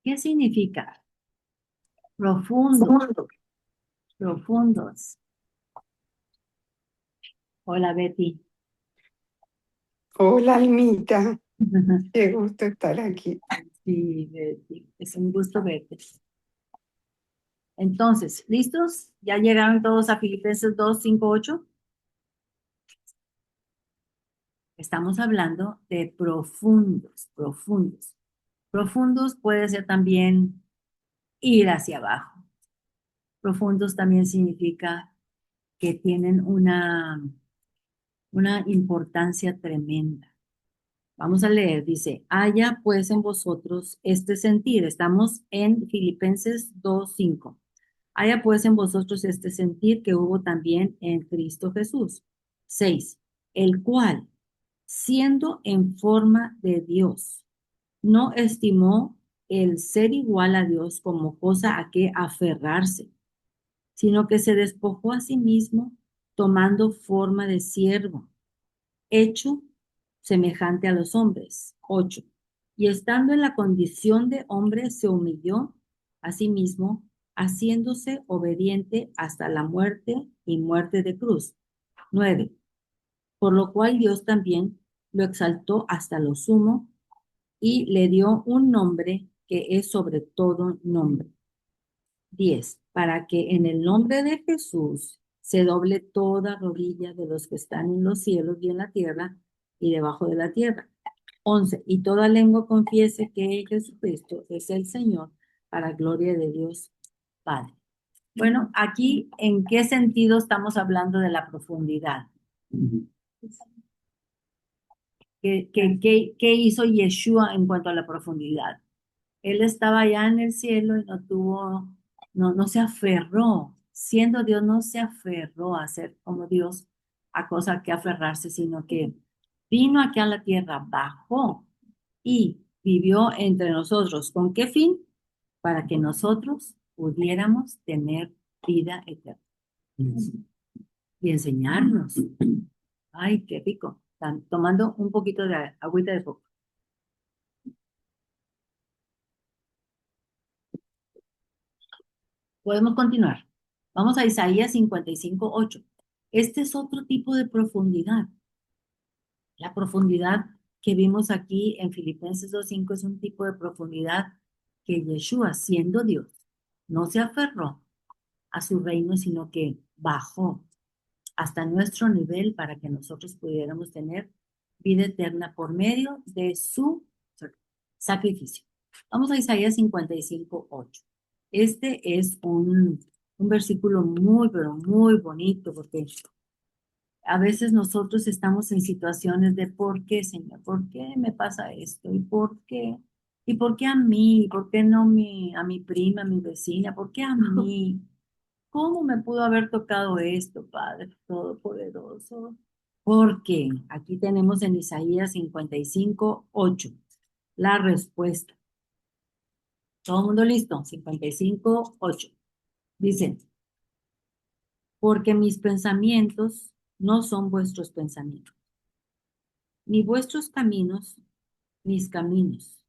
¿Qué significa? Profundos, profundos. Hola, Betty. Hola, Almita. Qué gusto estar aquí. Sí, Betty, es un gusto verte. Entonces, ¿listos? ¿Ya llegaron todos a Filipenses 2:5-8? Estamos hablando de profundos, profundos. Profundos puede ser también ir hacia abajo. Profundos también significa que tienen una importancia tremenda. Vamos a leer, dice, haya pues en vosotros este sentir. Estamos en Filipenses 2:5. Haya pues en vosotros este sentir que hubo también en Cristo Jesús. 6. El cual, siendo en forma de Dios, no estimó el ser igual a Dios como cosa a que aferrarse, sino que se despojó a sí mismo, tomando forma de siervo, hecho semejante a los hombres. 8. Y estando en la condición de hombre, se humilló a sí mismo, haciéndose obediente hasta la muerte y muerte de cruz. 9. Por lo cual Dios también lo exaltó hasta lo sumo y le dio un nombre que es sobre todo nombre. 10. Para que en el nombre de Jesús se doble toda rodilla de los que están en los cielos y en la tierra y debajo de la tierra. 11. Y toda lengua confiese que Jesucristo es el Señor, para gloria de Dios Padre. Bueno, aquí, ¿en qué sentido estamos hablando de la profundidad? ¿Qué hizo Yeshua en cuanto a la profundidad? Él estaba allá en el cielo y no se aferró, siendo Dios, no se aferró a ser como Dios, a cosa que aferrarse, sino que vino aquí a la tierra, bajó y vivió entre nosotros. ¿Con qué fin? Para que nosotros pudiéramos tener vida eterna y enseñarnos. Ay, qué rico. Están tomando un poquito de agüita de coco. Podemos continuar. Vamos a Isaías 55:8. Este es otro tipo de profundidad. La profundidad que vimos aquí en Filipenses 2:5 es un tipo de profundidad que Yeshua, siendo Dios, no se aferró a su reino, sino que bajó hasta nuestro nivel para que nosotros pudiéramos tener vida eterna por medio de su sacrificio. Vamos a Isaías 55:8. Este es un versículo muy, pero muy bonito, porque a veces nosotros estamos en situaciones de ¿por qué, Señor? ¿Por qué me pasa esto? ¿Y por qué? ¿Y por qué a mí? ¿Por qué no a mi prima, a mi vecina? ¿Por qué a mí? ¿Cómo me pudo haber tocado esto, Padre Todopoderoso? Porque aquí tenemos en Isaías 55:8 la respuesta. ¿Todo el mundo listo? 55:8. Dice, porque mis pensamientos no son vuestros pensamientos, ni vuestros caminos, mis caminos.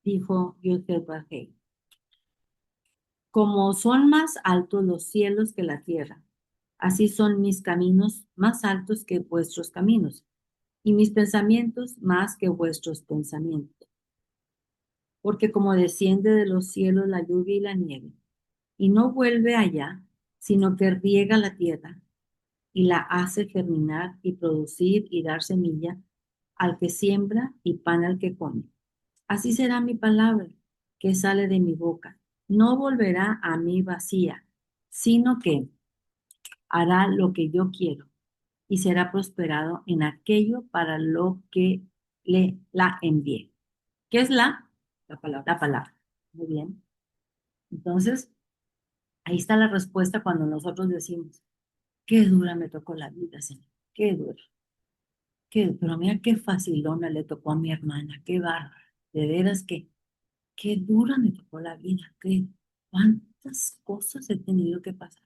dijo Yosef Bajei. Como son más altos los cielos que la tierra, así son mis caminos más altos que vuestros caminos, y mis pensamientos más que vuestros pensamientos. Porque como desciende de los cielos la lluvia y la nieve, y no vuelve allá, sino que riega la tierra, y la hace germinar y producir y dar semilla al que siembra y pan al que come. Así será mi palabra que sale de mi boca. No volverá a mí vacía, sino que hará lo que yo quiero y será prosperado en aquello para lo que le la envié. ¿Qué es la palabra? La palabra. Muy bien. Entonces, ahí está la respuesta cuando nosotros decimos, qué dura me tocó la vida, Señor. Qué dura. Pero mira qué facilona le tocó a mi hermana. Qué bárbara. De veras que qué dura me tocó la vida. Cuántas cosas he tenido que pasar.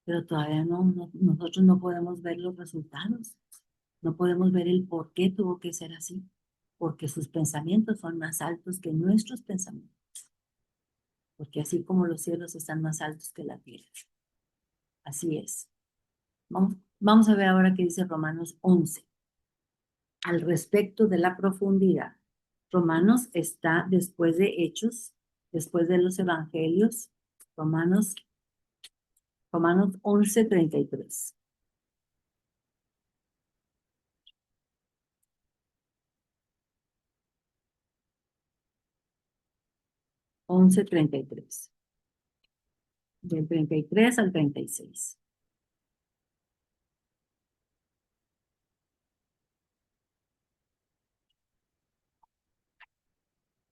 Pero todavía nosotros no podemos ver los resultados. No podemos ver el por qué tuvo que ser así. Porque sus pensamientos son más altos que nuestros pensamientos. Porque así como los cielos están más altos que la tierra. Así es. Vamos a ver ahora qué dice Romanos 11. Al respecto de la profundidad. Romanos está después de Hechos, después de los Evangelios. Romanos 11:33. 11:33. Del 33 al 36.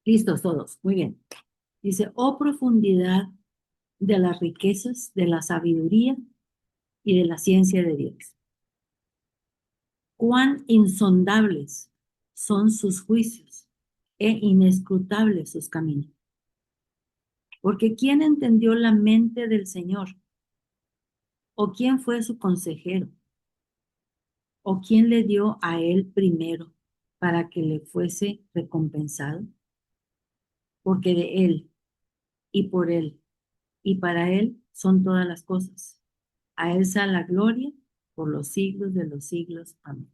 Listos todos, muy bien. Dice, oh profundidad de las riquezas, de la sabiduría y de la ciencia de Dios. Cuán insondables son sus juicios e inescrutables sus caminos. Porque ¿quién entendió la mente del Señor? ¿O quién fue su consejero? ¿O quién le dio a él primero para que le fuese recompensado? Porque de él y por él y para él son todas las cosas. A él sea la gloria por los siglos de los siglos. Amén.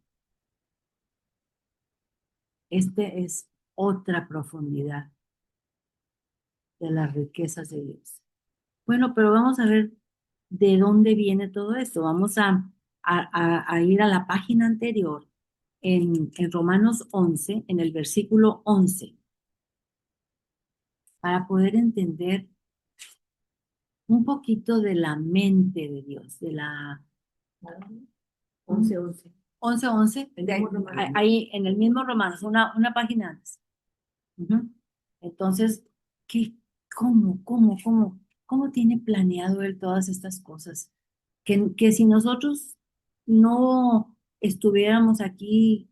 Este es otra profundidad de las riquezas de Dios. Bueno, pero vamos a ver de dónde viene todo esto. Vamos a ir a la página anterior, en Romanos 11, en el versículo 11, para poder entender un poquito de la mente de Dios, de la 11:11. 11:11, ahí en el mismo Romanos, una página antes. Entonces, ¿cómo tiene planeado él todas estas cosas? Que si nosotros no estuviéramos aquí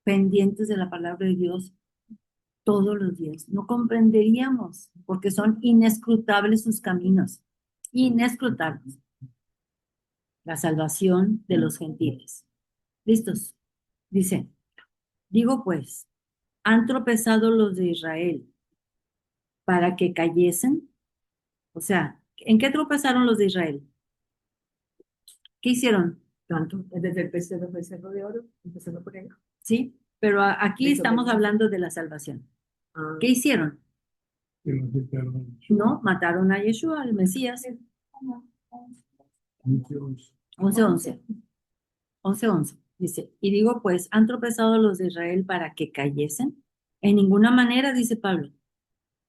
pendientes de la palabra de Dios todos los días, no comprenderíamos, porque son inescrutables sus caminos, inescrutables. La salvación de los gentiles. ¿Listos? Dice, digo pues, han tropezado los de Israel para que cayesen. O sea, ¿en qué tropezaron los de Israel? ¿Qué hicieron? Tanto, desde el becerro de oro, empezando por ahí. Sí, pero aquí estamos hablando de la salvación. Ah, ¿Qué hicieron? que no se tardan. No, mataron a Yeshua, al Mesías. 11:11. 11:11. Dice, y digo pues, ¿han tropezado los de Israel para que cayesen? En ninguna manera, dice Pablo,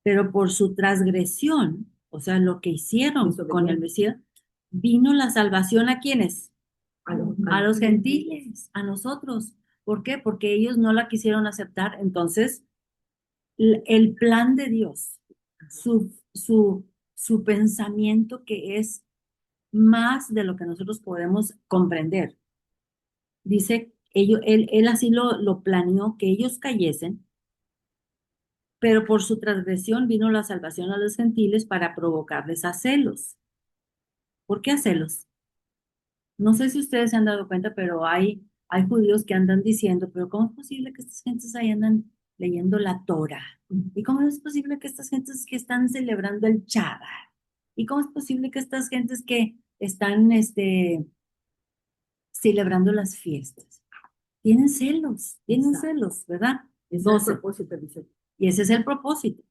pero por su transgresión, o sea, lo que hicieron con el Mesías, vino la salvación ¿a quiénes? A los gentiles, a nosotros. ¿Por qué? Porque ellos no la quisieron aceptar. Entonces, el plan de Dios, su pensamiento que es más de lo que nosotros podemos comprender. Dice, él así lo planeó, que ellos cayesen, pero por su transgresión vino la salvación a los gentiles para provocarles a celos. ¿Por qué a celos? No sé si ustedes se han dado cuenta, pero hay judíos que andan diciendo, pero ¿cómo es posible que estas gentes ahí andan leyendo la Torah. ¿Y cómo es posible que estas gentes que están celebrando el Shabbat? ¿Y cómo es posible que estas gentes que están celebrando las fiestas? Tienen celos, ¿verdad? Ese es el 12. propósito, dice. Y ese es el propósito.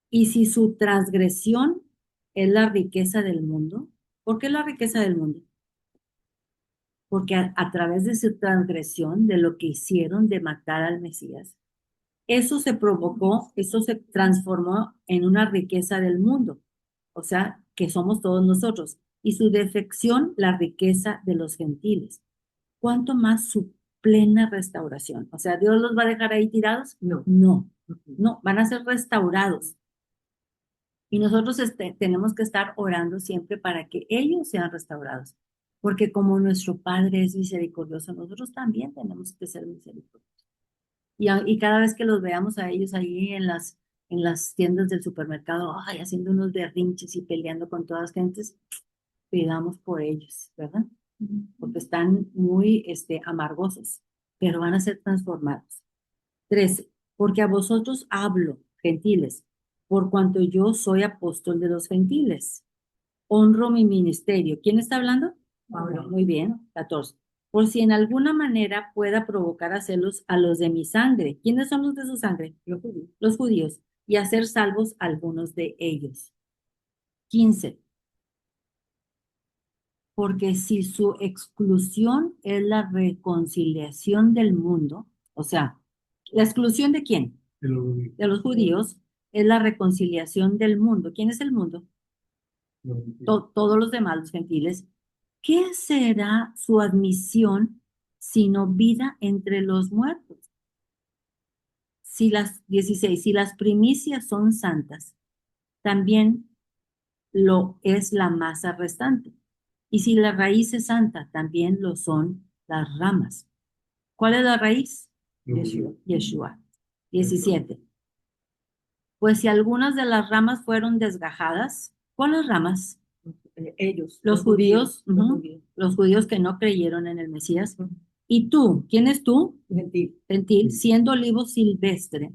Y si su transgresión es la riqueza del mundo, ¿por qué la riqueza del mundo? Porque a través de su transgresión, de lo que hicieron de matar al Mesías, eso se transformó en una riqueza del mundo, o sea, que somos todos nosotros. Y su defección, la riqueza de los gentiles. ¿Cuánto más su plena restauración? O sea, ¿Dios los va a dejar ahí tirados? No. No, van a ser restaurados. Y nosotros tenemos que estar orando siempre para que ellos sean restaurados. Porque como nuestro Padre es misericordioso, nosotros también tenemos que ser misericordiosos. Y cada vez que los veamos a ellos ahí en las tiendas del supermercado, ay, haciendo unos berrinches y peleando con todas las gentes, pidamos por ellos, ¿verdad? Porque están muy amargosos, pero van a ser transformados. 13. Porque a vosotros hablo, gentiles, por cuanto yo soy apóstol de los gentiles. Honro mi ministerio. ¿Quién está hablando? Pablo. Muy bien. 14. Por si en alguna manera pueda provocar a celos a los de mi sangre. ¿Quiénes son los de su sangre? Los judíos. Y hacer salvos algunos de ellos. 15. Porque si su exclusión es la reconciliación del mundo, o sea, ¿la exclusión de quién? De los judíos, es la reconciliación del mundo. ¿Quién es el mundo? Todos los demás, los gentiles. ¿Qué será su admisión sino vida entre los muertos? 16, si las primicias son santas, también lo es la masa restante. Y si la raíz es santa, también lo son las ramas. ¿Cuál es la raíz? Yeshua. 17. Pues si algunas de las ramas fueron desgajadas, ¿cuáles ramas? Ellos. Los judíos, Los judíos. los judíos que no creyeron en el Mesías. Y tú, ¿quién es tú? Gentil. Gentil, siendo olivo silvestre,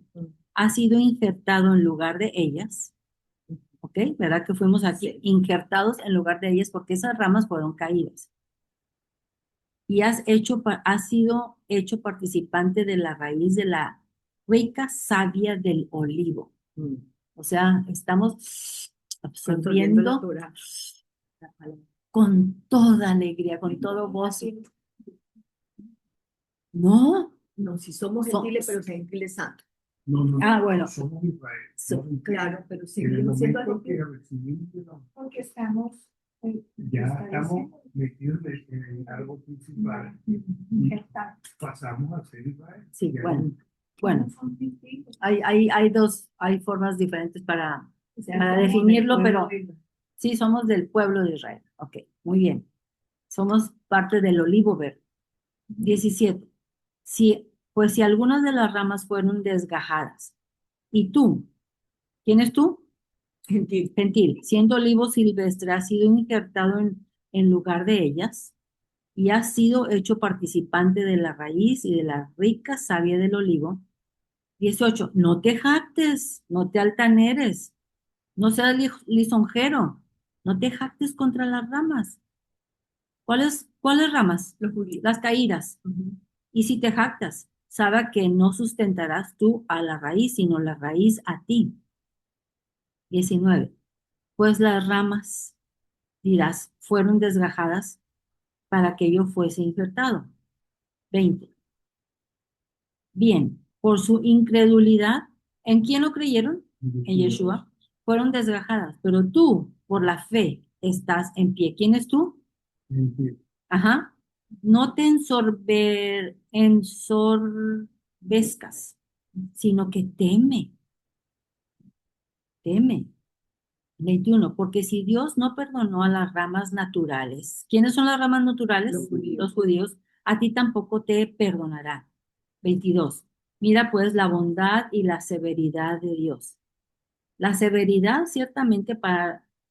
ha sido injertado en lugar de ellas. ¿Ok? ¿Verdad que fuimos aquí injertados en lugar de ellas porque esas ramas fueron caídas? Y has sido hecho participante de la raíz de la rica savia del olivo. O sea, estamos absorbiendo la Torah. con toda alegría, con todo gozo. No, No, si somos gentiles, pero gentiles santos. bueno. Somos Israel. Claro, pero En el seguimos siendo momento que gentiles. recibimos, Porque estamos. ya estamos metidos en algo principal y pasamos a ser Israel. Sí, Ya bueno, hay formas diferentes para definirlo, pero sí somos del pueblo de Israel. Ok, muy bien. Somos parte del olivo verde. 17. Pues si algunas de las ramas fueron desgajadas, y tú, ¿quién es tú? Gentil, siendo olivo silvestre, has sido injertado en lugar de ellas, y has sido hecho participante de la raíz y de la rica savia del olivo. 18. No te jactes, no te altaneres, no seas lisonjero, no te jactes contra las ramas. ¿Cuáles ramas? Los judíos. Las caídas. Y si te jactas, sabe que no sustentarás tú a la raíz, sino la raíz a ti. 19. Pues las ramas, dirás, fueron desgajadas para que yo fuese injertado. 20. Bien, por su incredulidad, ¿en quién no creyeron? En Yeshua. Fueron desgajadas, pero tú, por la fe, estás en pie. ¿Quién es tú? Ajá. No te ensorbezcas, sino que teme. 21. Porque si Dios no perdonó a las ramas naturales, ¿quiénes son las ramas naturales? Los judíos. A ti tampoco te perdonará. 22. Mira pues la bondad y la severidad de Dios. La severidad ciertamente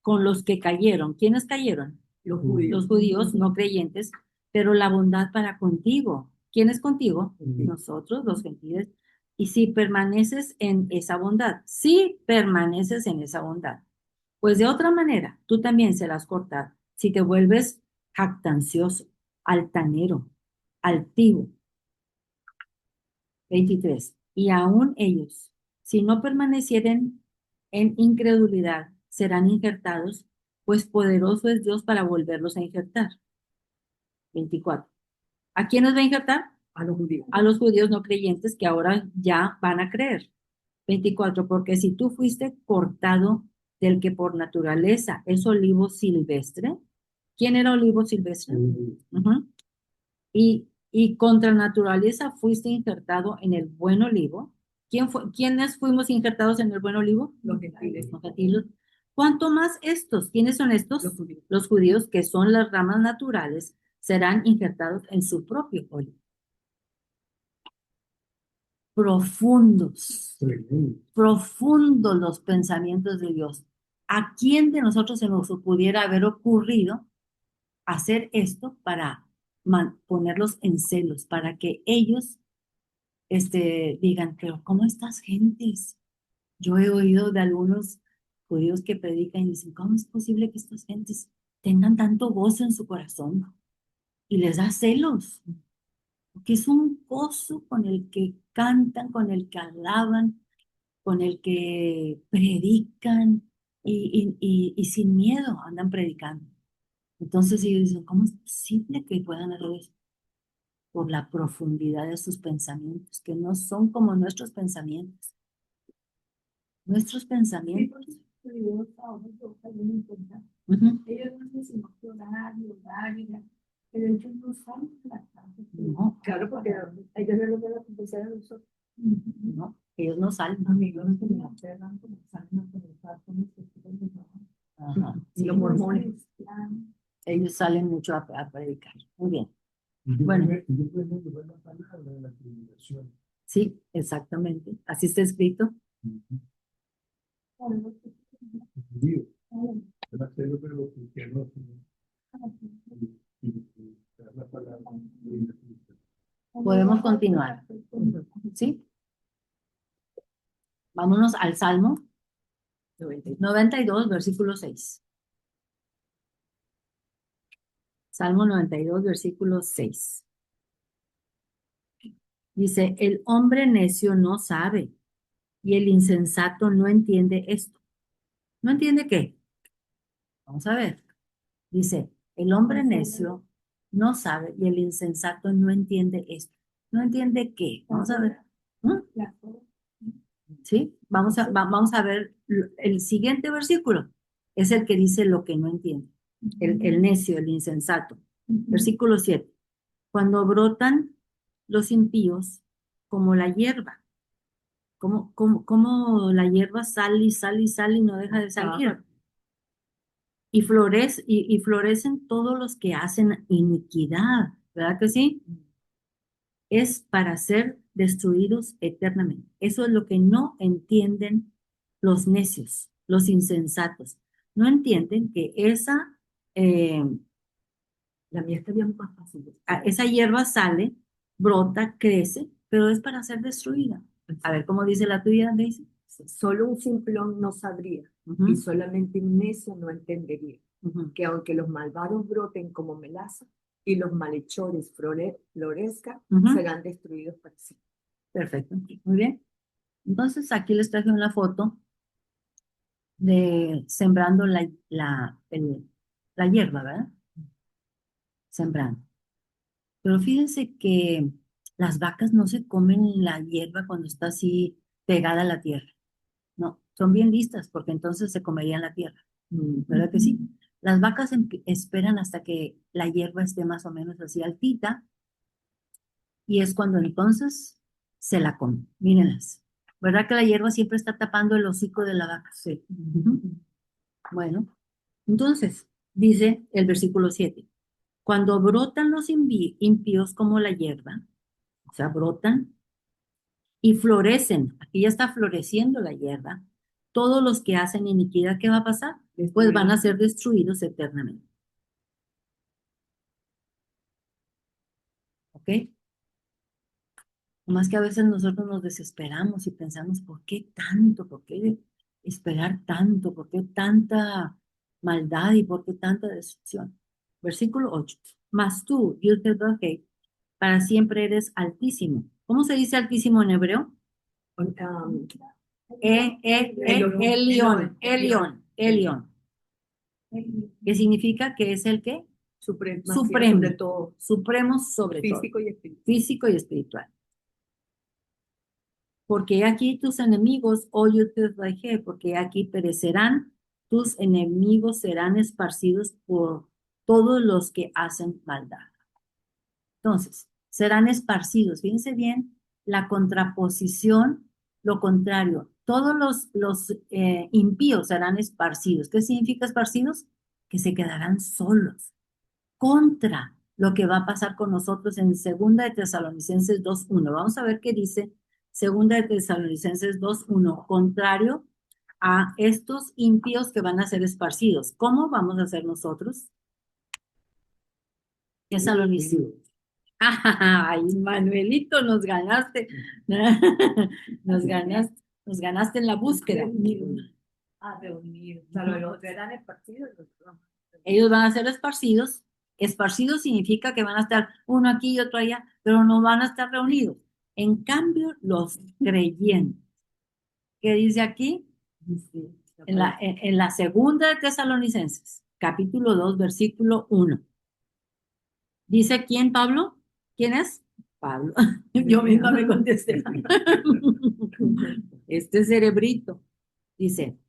con los que cayeron. ¿Quiénes cayeron? Los judíos. Los judíos no creyentes, pero la bondad para contigo. ¿Quién es contigo? Nosotros, los gentiles. Y si permaneces en esa bondad, si permaneces en esa bondad, pues de otra manera, tú también serás cortado si te vuelves jactancioso, altanero, altivo. 23. Y aún ellos, si no permanecieren en incredulidad, serán injertados, pues poderoso es Dios para volverlos a injertar. 24. ¿A quién nos va a injertar? A los judíos. A los judíos no creyentes que ahora ya van a creer. 24. Porque si tú fuiste cortado del que por naturaleza es olivo silvestre, ¿quién era olivo silvestre? Ujú. Y contra naturaleza fuiste injertado en el buen olivo. ¿Quiénes fuimos injertados en el buen olivo? Los gentiles. Los gentiles. ¿Cuánto más estos? ¿Quiénes son estos? Los judíos. Los judíos, que son las ramas naturales, serán injertados en su propio olivo. Profundos, Tremendo. profundos los pensamientos de Dios. ¿A quién de nosotros se nos pudiera haber ocurrido hacer esto para ponerlos en celos, para que ellos digan, pero ¿cómo estas gentes? Yo he oído de algunos judíos que predican y dicen, ¿cómo es posible que estas gentes tengan tanto gozo en su corazón? Y les da celos, porque es un gozo con el que cantan, con el que alaban, con el que predican y sin miedo andan predicando. Entonces ellos dicen, ¿cómo es posible que puedan hacer eso? Por la profundidad de sus pensamientos, que no son como nuestros pensamientos. Nuestros pensamientos. Ellos ahora yo también en cuenta. Ujú. Ellos no dicen sino que orar y orar y orar, pero ellos no saben tratar. No, Claro, porque ellos no lo ven la complicidad de nosotros. no, ellos no salen. Amigos que me aterran, como salen a conversar con los testigos de Jehová. Ajá, Y sí, los mormones. ellos salen mucho a predicar. Muy bien. Y yo Bueno. puedo llevar la palabra de la tribulación. Sí, exactamente. Así está escrito. Los judíos. Van a hacerlo, pero los cristianos y dar la palabra de la tribulación. Podemos continuar. ¿Sí? Vámonos al Salmo 92, versículo 6. Salmo 92, versículo 6. Dice, el hombre necio no sabe y el insensato no entiende esto. ¿No entiende qué? Vamos a ver. Dice, el hombre necio no sabe y el insensato no entiende esto. ¿No entiende qué? Vamos a ver. ¿Mm? ¿Sí? Vamos a ver el siguiente versículo. Es el que dice lo que no entiende. El necio, el insensato. Versículo 7. Cuando brotan los impíos como la hierba. Como la hierba sale y sale y sale y no deja de salir. Y florecen todos los que hacen iniquidad. ¿Verdad que sí? Es para ser destruidos eternamente. Eso es lo que no entienden los necios, los insensatos. No entienden que La mía está bien más fácil. esa hierba sale, brota, crece, pero es para ser destruida. A ver, ¿cómo dice la tuya, Daisy? Solo un simplón no sabría Ujú, y solamente un necio no entendería ujú. que aunque los malvados broten como melaza y los malhechores florezcan, Ujú. serán destruidos para siempre. Perfecto, muy bien. Entonces aquí les traje una foto de sembrando la hierba, ¿verdad? Sembrando. Pero fíjense que las vacas no se comen la hierba cuando está así pegada a la tierra. No, son bien listas porque entonces se comerían la tierra. ¿Verdad que sí? Las vacas esperan hasta que la hierba esté más o menos así altita y es cuando entonces se la comen. Mírenlas. ¿Verdad que la hierba siempre está tapando el hocico de la vaca? Sí. Ujú. Bueno, entonces dice el versículo 7. Cuando brotan los impíos como la hierba, o sea, brotan y florecen, aquí ya está floreciendo la hierba, todos los que hacen iniquidad, ¿qué va a pasar? Pues van a ser destruidos eternamente. ¿Ok? Nomás que a veces nosotros nos desesperamos y pensamos, ¿por qué tanto? ¿Por qué esperar tanto? ¿Por qué tanta maldad y por qué tanta destrucción? Versículo 8. Mas tú, Dios de Elohim, para siempre eres altísimo. ¿Cómo se dice altísimo en hebreo? Elión. ¿Qué significa? Que es el qué? Supremo. Supremo. Sobre todo. Supremo sobre todo. Físico y espiritual. Físico y espiritual. Porque aquí tus enemigos, oh yo te dije, porque aquí perecerán, tus enemigos serán esparcidos por todos los que hacen maldad. Entonces, serán esparcidos. Fíjense bien la contraposición, lo contrario. Todos los impíos serán esparcidos. ¿Qué significa esparcidos? Que se quedarán solos. Contra lo que va a pasar con nosotros en Segunda de Tesalonicenses 2:1. Vamos a ver qué dice Segunda de Tesalonicenses 2:1. Contrario a estos impíos que van a ser esparcidos. ¿Cómo vamos a ser nosotros? Tesalonicenses. Ay, Manuelito, nos ganaste. Nos ganaste en la búsqueda. Reunir. O sea, los serán esparcidos. Ellos van a ser esparcidos. Esparcidos significa que van a estar uno aquí y otro allá, pero no van a estar reunidos. En cambio, los creyentes, ¿qué dice aquí? En la segunda de Tesalonicenses, capítulo 2, versículo 1. ¿Dice quién, Pablo? ¿Quién es? Pablo. Yo misma me contesté. Este cerebrito. Dice,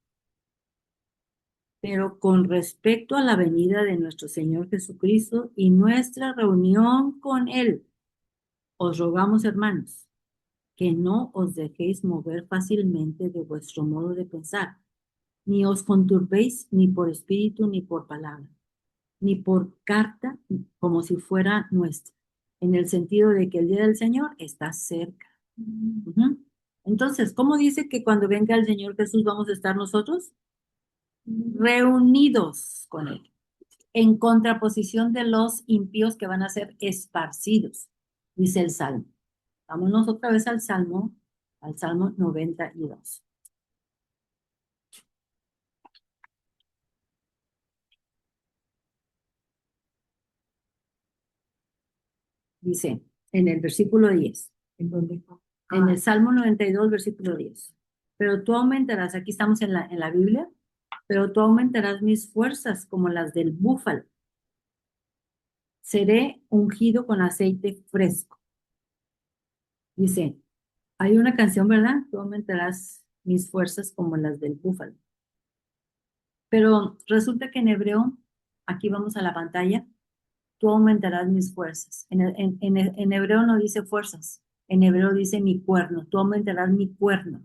pero con respecto a la venida de nuestro Señor Jesucristo y nuestra reunión con Él, os rogamos, hermanos, que no os dejéis mover fácilmente de vuestro modo de pensar, ni os conturbéis ni por espíritu ni por palabra, ni por carta como si fuera nuestra, en el sentido de que el día del Señor está cerca. Uh-huh. Entonces, ¿cómo dice que cuando venga el Señor Jesús vamos a estar nosotros? Reunidos con Él, en contraposición de los impíos que van a ser esparcidos, dice el Salmo. Vámonos otra vez al Salmo 92. Dice, en el versículo 10. ¿En dónde? En el Salmo 92, versículo 10. Pero tú aumentarás, aquí estamos en la Biblia, pero tú aumentarás mis fuerzas como las del búfalo. Seré ungido con aceite fresco. Dice, hay una canción, ¿verdad? Tú aumentarás mis fuerzas como las del búfalo. Pero resulta que en hebreo, aquí vamos a la pantalla, tú aumentarás mis fuerzas. En hebreo no dice fuerzas, en hebreo dice mi cuerno, tú aumentarás mi cuerno.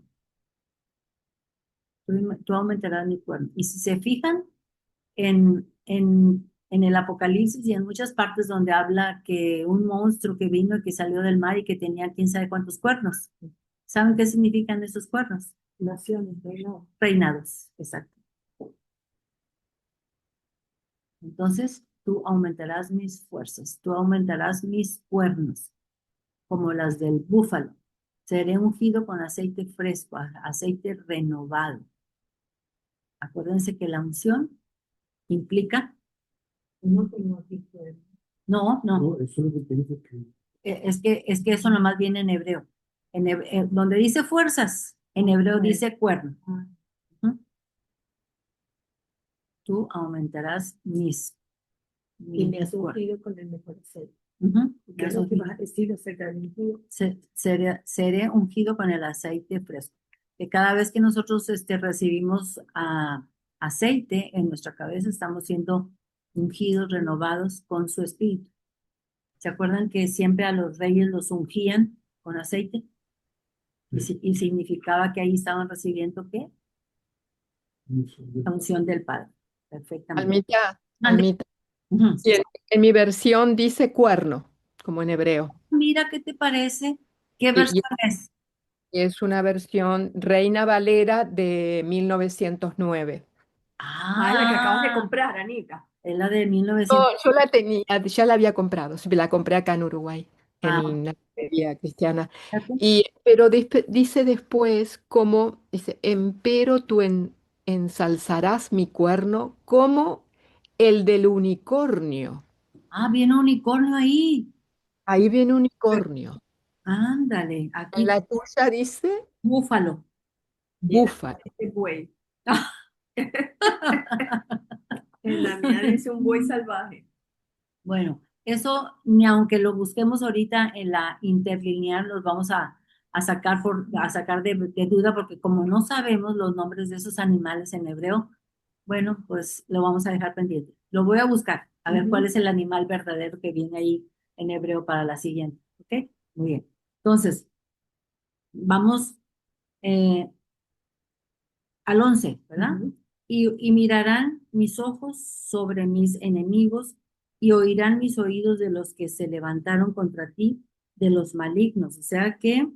Tú aumentarás mi cuerno. Y si se fijan en el Apocalipsis y en muchas partes donde habla que un monstruo que vino y que salió del mar y que tenía quién sabe cuántos cuernos. ¿Saben qué significan esos cuernos? Naciones, reinados. Reinados, exacto. Entonces, tú aumentarás mis fuerzas, tú aumentarás mis cuernos, como las del búfalo. Seré ungido con aceite fresco, aceite renovado. Acuérdense que la unción implica. No tengo aquí. No. No, eso es lo que te dice que Es que eso nomás viene en hebreo. Donde dice fuerzas, en hebreo dice cuerno. Ujú. Tú aumentarás Y me has cuernos. ungido con el mejor aceite. Ujú. ¿Qué es lo que vas a decir acerca del ungido? Seré ungido con el aceite fresco. Que cada vez que nosotros recibimos aceite en nuestra cabeza, estamos siendo ungidos, renovados con su espíritu. ¿Se acuerdan que siempre a los reyes los ungían con aceite? Y significaba que ahí estaban recibiendo ¿qué? La unción del Padre. Perfectamente. Almita, Mande. Almita. Ujú. Y en mi versión dice cuerno, como en hebreo. Mira, ¿qué te parece? ¿Qué Y versión es? es una versión Reina Valera de 1909. La que acabas de comprar, Anita. Es la de No, 1900. yo la tenía, ya la había comprado, sí, la compré acá en Uruguay. Ah, en la teoría cristiana. fíjate. Pero dice después, como, dice, empero tú ensalzarás mi cuerno como el del unicornio. Ah, viene un unicornio ahí. Ahí viene unicornio. Ándale, En aquí la tuya dice búfalo. búfalo. Este buey. En la mía dice un buey salvaje. Bueno, eso ni aunque lo busquemos ahorita en la interlineal, los vamos a sacar de duda, porque como no sabemos los nombres de esos animales en hebreo, bueno, pues lo vamos a dejar pendiente. Lo voy a buscar, a ver cuál es el animal verdadero que viene ahí en hebreo para la siguiente. ¿Ok? Muy bien. Entonces, vamos al 11, ¿verdad? Ujú. Y mirarán mis ojos sobre mis enemigos y oirán mis oídos de los que se levantaron contra ti, de los malignos. O sea que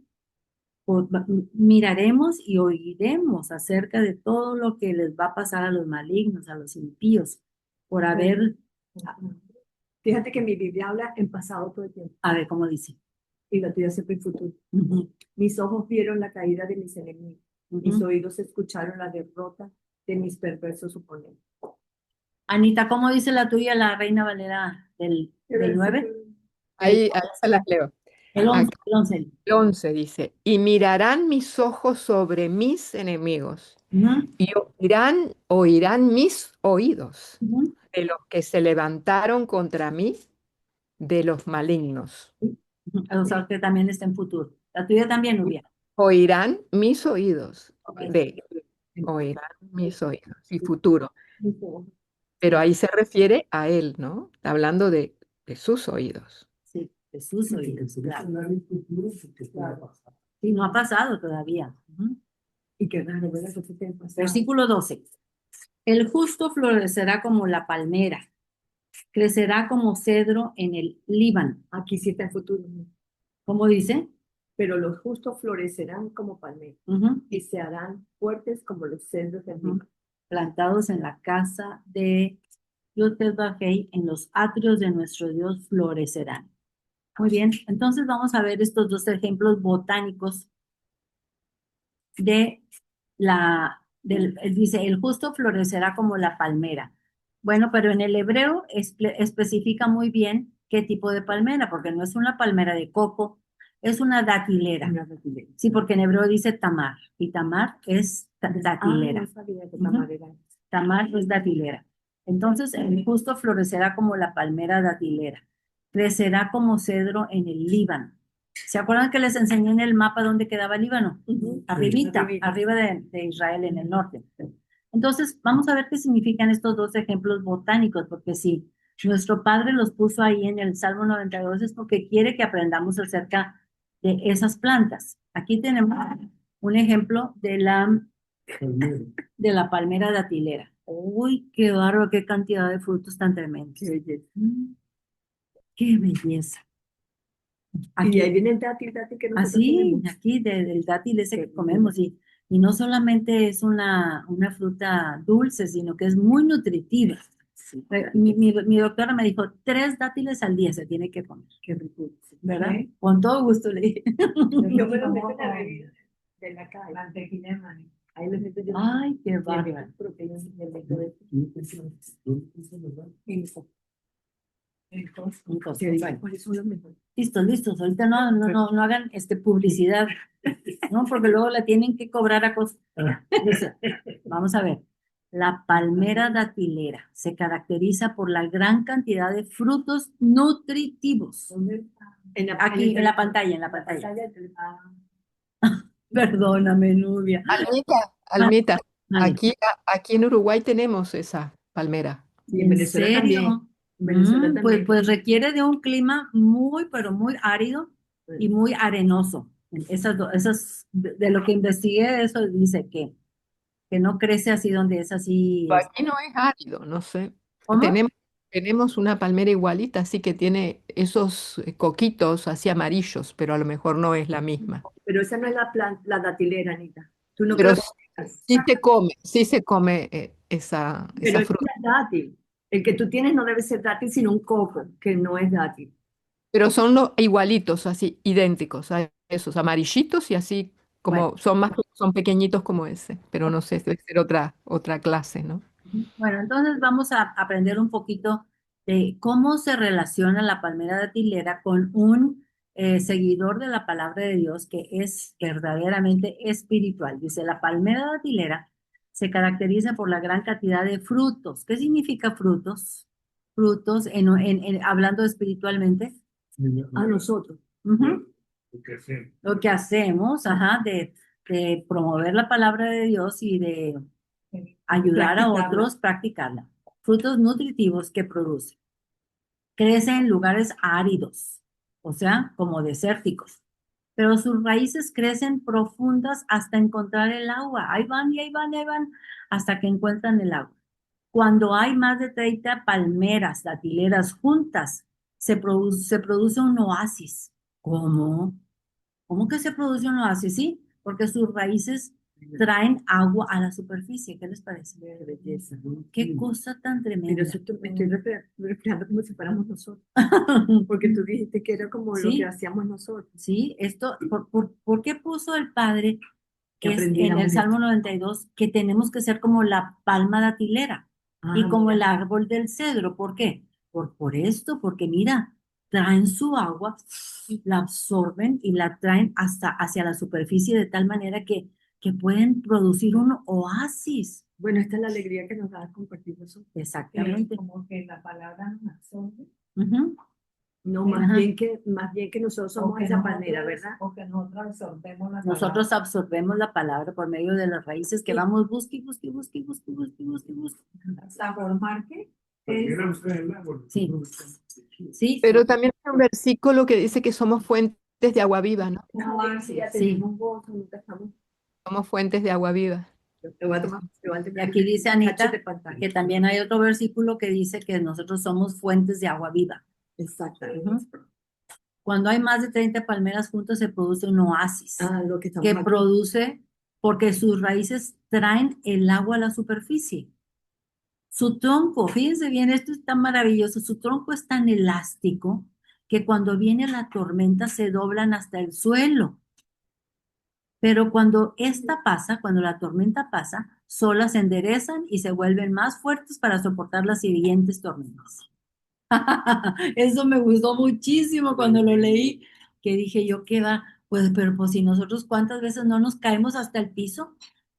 pues, miraremos y oiremos acerca de todo lo que les va a pasar a los malignos, a los impíos, por haber, Fíjate que mi Biblia habla en pasado todo el tiempo a ver cómo dice. y la tuya siempre en futuro. Ujú, Mis ojos vieron la caída de mis enemigos. Mis ujú. oídos escucharon la derrota de mis perversos oponentes. Anita, ¿cómo dice la tuya, la Reina Valera del 9? Ahí se las leo. El 11, Acá el 11. el 11 dice, y mirarán mis ojos sobre mis enemigos, Ujú, y oirán mis oídos ujú. de los que se levantaron contra mí, de los malignos. O sea, que también está en futuro. La tuya también, Nubia. Oirán mis oídos, Ok. oirán mis oídos, y futuro. Mis ojos. Pero ahí se refiere a él, ¿no? Está hablando de sus oídos. Sí, Jesús Sí, oídos, porque claro. hablar en futuro porque esto va a pasar. Sí, no ha pasado todavía. Ujú. Y qué raro, ¿verdad? Que se te pasado. Versículo 12. El justo florecerá como la palmera, crecerá como cedro en el Líbano. Aquí sí está en futuro. ¿Cómo dice? Pero los justos florecerán como palmeras Ujú, y se harán fuertes como los cedros del ujú. Líbano. Plantados en la casa de Yotebahei, en los atrios de nuestro Dios florecerán. Muy bien, entonces vamos a ver estos dos ejemplos botánicos de dice, el justo florecerá como la palmera. Bueno, pero en el hebreo especifica muy bien qué tipo de palmera, porque no es una palmera de coco, es una datilera. Una datilera. Sí, porque en hebreo dice tamar, y tamar es datilera. No sabía que Ujú. tamar era. Tamar es datilera. Entonces, el justo florecerá como la palmera datilera, crecerá como cedro en el Líbano. ¿Se acuerdan que les enseñé en el mapa dónde quedaba el Líbano? Ujú. Arribita, Arribita. arriba de Israel en el norte. Entonces, vamos a ver qué significan estos dos ejemplos botánicos, porque si nuestro Padre los puso ahí en el Salmo 92 es porque quiere que aprendamos acerca de esas plantas. Aquí tenemos un ejemplo Palmero. de la palmera datilera. Uy, qué bárbaro, qué cantidad de frutos tan tremendos. Qué belleza. Qué belleza. Y Aquí, ahí viene el dátil que nosotros así, comemos. aquí del dátil ese Qué que comemos, y no solamente es una fruta dulce, sino que es muy nutritiva. Sí. Mi doctora me dijo, 3 dátiles al día se tiene que comer, Qué rico. ¿verdad? ¿Eh? Con todo gusto le dije. Yo me lo meto en la bebida de la calle. Mantequilla de maní. Ahí le meto yo. Ay, qué Y bárbaro. proteínas y le meto eso. Entonces, Entonces, bueno. ¿cuáles son los mejores? Listos. Ahorita no hagan publicidad, ¿no? Porque luego la tienen que cobrar a costa. Dice, vamos a ver. La palmera datilera se caracteriza por la gran cantidad de frutos nutritivos. Aquí, en la pantalla. Perdóname, Nubia. Almita, Vale. aquí en Uruguay tenemos esa palmera. Y en ¿En Venezuela serio? también. En Venezuela Pues, también. pues requiere de un clima pero muy árido y muy arenoso. De lo que investigué, eso dice que no crece así donde es así. Aquí no es árido, no sé. ¿Cómo? Tenemos una palmera igualita, así que tiene esos coquitos así amarillos, pero a lo mejor no es la misma. Pero esa no es la datilera, Anita. Tú no Pero creo que sí se come esa pero es fruta. dátil. El que tú tienes no debe ser dátil, sino un coco, que no es dátil. Pero son los igualitos, así, idénticos a esos amarillitos y así Bueno, como son pequeñitos como ese, pero no sé, debe ser otra clase, ¿no? bueno, entonces vamos a aprender un poquito de cómo se relaciona la palmera datilera con un seguidor de la palabra de Dios que es verdaderamente espiritual. Dice, la palmera datilera se caracteriza por la gran cantidad de frutos. ¿Qué significa frutos? Frutos, hablando espiritualmente. A nosotros. Ujú. Lo que hacemos. Lo que hacemos, ajá, de promover la palabra de Dios y de ayudar a Practicarla. otros a practicarla. Frutos nutritivos que produce. Crece en lugares áridos, o sea, como desérticos, pero sus raíces crecen profundas hasta encontrar el agua. Ahí van y ahí van y ahí van hasta que encuentran el agua. Cuando hay más de 30 palmeras datileras juntas, se produce un oasis. ¿Cómo? ¿Cómo que se produce un oasis? Sí, porque sus raíces traen agua a la superficie. ¿Qué les parece? Qué belleza. Qué cosa tan Pero tremenda. eso me estoy reflejando como si fuéramos nosotros. Porque tú dijiste que era como lo Sí. que hacíamos nosotros. Sí, esto, ¿por qué puso el Padre Que que es en aprendiéramos el Salmo esto. 92 que tenemos que ser como la palma datilera y Ah, como el mira. árbol del cedro? ¿Por qué? Por esto, porque mira, traen su agua, la absorben y la traen hasta hacia la superficie de tal manera que pueden producir un oasis. Bueno, esta es la alegría que nos da compartir nosotros. Exactamente. Como que la palabra nos absorbe. Ujú. No, Ajá. más bien que nosotros somos O que esa palmera, nosotros- ¿verdad? O que nosotros absorbemos la Nosotros palabra. absorbemos la palabra por medio de las raíces que Sí. vamos busque, busque, busque, busque, busque, busque, busque. Hasta formar que También a ustedes el agua. Sí. Sí, Pero también hay un versículo que dice que somos fuentes de agua viva, ¿no? No, alegría, Sí. tenemos un gozo, nunca estamos. Somos fuentes de agua viva. Te voy a tomar, y aquí dice Anita que también hay otro versículo que dice que nosotros somos fuentes de agua viva. Exactamente. Ujú. Cuando hay más de 30 palmeras juntas se produce un oasis Ah, lo que estamos que aquí. produce porque sus raíces traen el agua a la superficie. Su tronco, fíjense bien, esto es tan maravilloso, su tronco es tan elástico que cuando viene la tormenta se doblan hasta el suelo. Pero cuando esta pasa, cuando la tormenta pasa, solas se enderezan y se vuelven más fuertes para soportar las siguientes tormentas. Eso me gustó muchísimo cuando lo leí, que dije yo, ¿qué va? Pues, pero pues si nosotros cuántas veces no nos caemos hasta el piso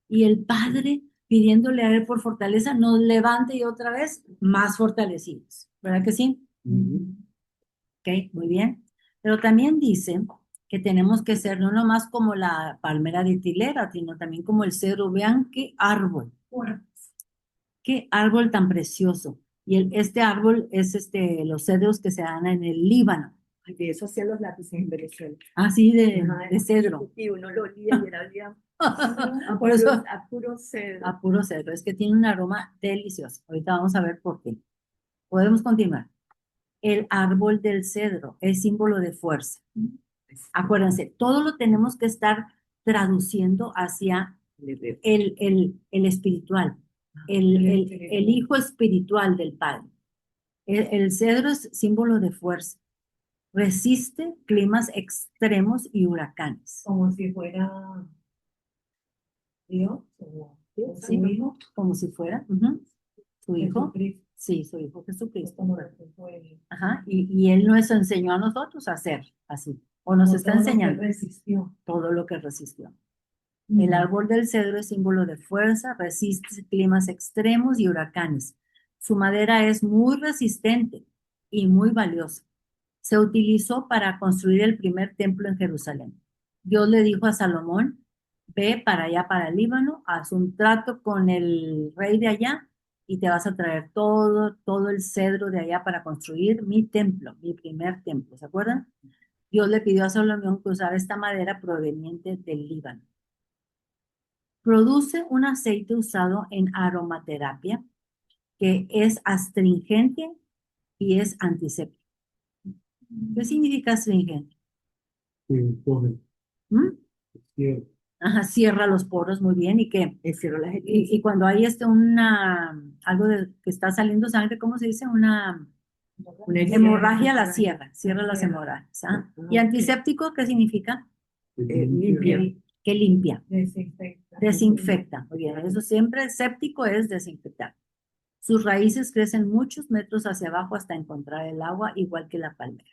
y el Padre pidiéndole a Él por fortaleza nos levante y otra vez más fortalecidos, ¿verdad que sí? Ok, muy bien. Pero también dice que tenemos que ser no nomás como la palmera de tilera, sino también como el cedro. Vean qué árbol tan precioso. Y este árbol es los cedros que se dan en el Líbano, Ay, de eso hacían los lápices en Venezuela. así de Ajá, cedro. y uno lo olía y era olía Por eso, a puro cedro. a puro cedro. Es que tiene un aroma delicioso. Ahorita vamos a ver por qué. Podemos continuar. El árbol del cedro es símbolo de fuerza. Acuérdense, todo lo tenemos que estar traduciendo hacia el espiritual, el hijo espiritual del Padre. El cedro es símbolo de fuerza. Resiste climas extremos y huracanes. como si fuera Dios o Sí, su hijo. como si fuera su hijo. Jesucristo, Sí, su hijo Jesucristo. como lo que fue. Ajá, y Él nos enseñó a nosotros a hacer así, o nos está Todo lo que enseñando resistió. todo lo que resistió. El árbol del cedro es símbolo de fuerza, resiste climas extremos y huracanes. Su madera es muy resistente y muy valiosa. Se utilizó para construir el primer templo en Jerusalén. Dios le dijo a Salomón, ve para allá, para el Líbano, haz un trato con el rey de allá y te vas a traer todo el cedro de allá para construir mi templo, mi primer templo. ¿Se acuerdan? Dios le pidió a Salomón que usara esta madera proveniente del Líbano. Produce un aceite usado en aromaterapia que es astringente y es antiséptico. ¿Qué significa astringente? ¿Mm? Ajá, cierra los poros muy bien y que Encierro las y cuando hay algo que está saliendo sangre, ¿cómo se dice? Una Hemorragia la cierra las hemorragias. ¿Ah? ¿Y antiséptico qué significa? limpia. Que limpia, Desinfecta. desinfecta. Muy bien, eso siempre, séptico es desinfectar. Sus raíces crecen muchos metros hacia abajo hasta encontrar el agua, igual que la palmera.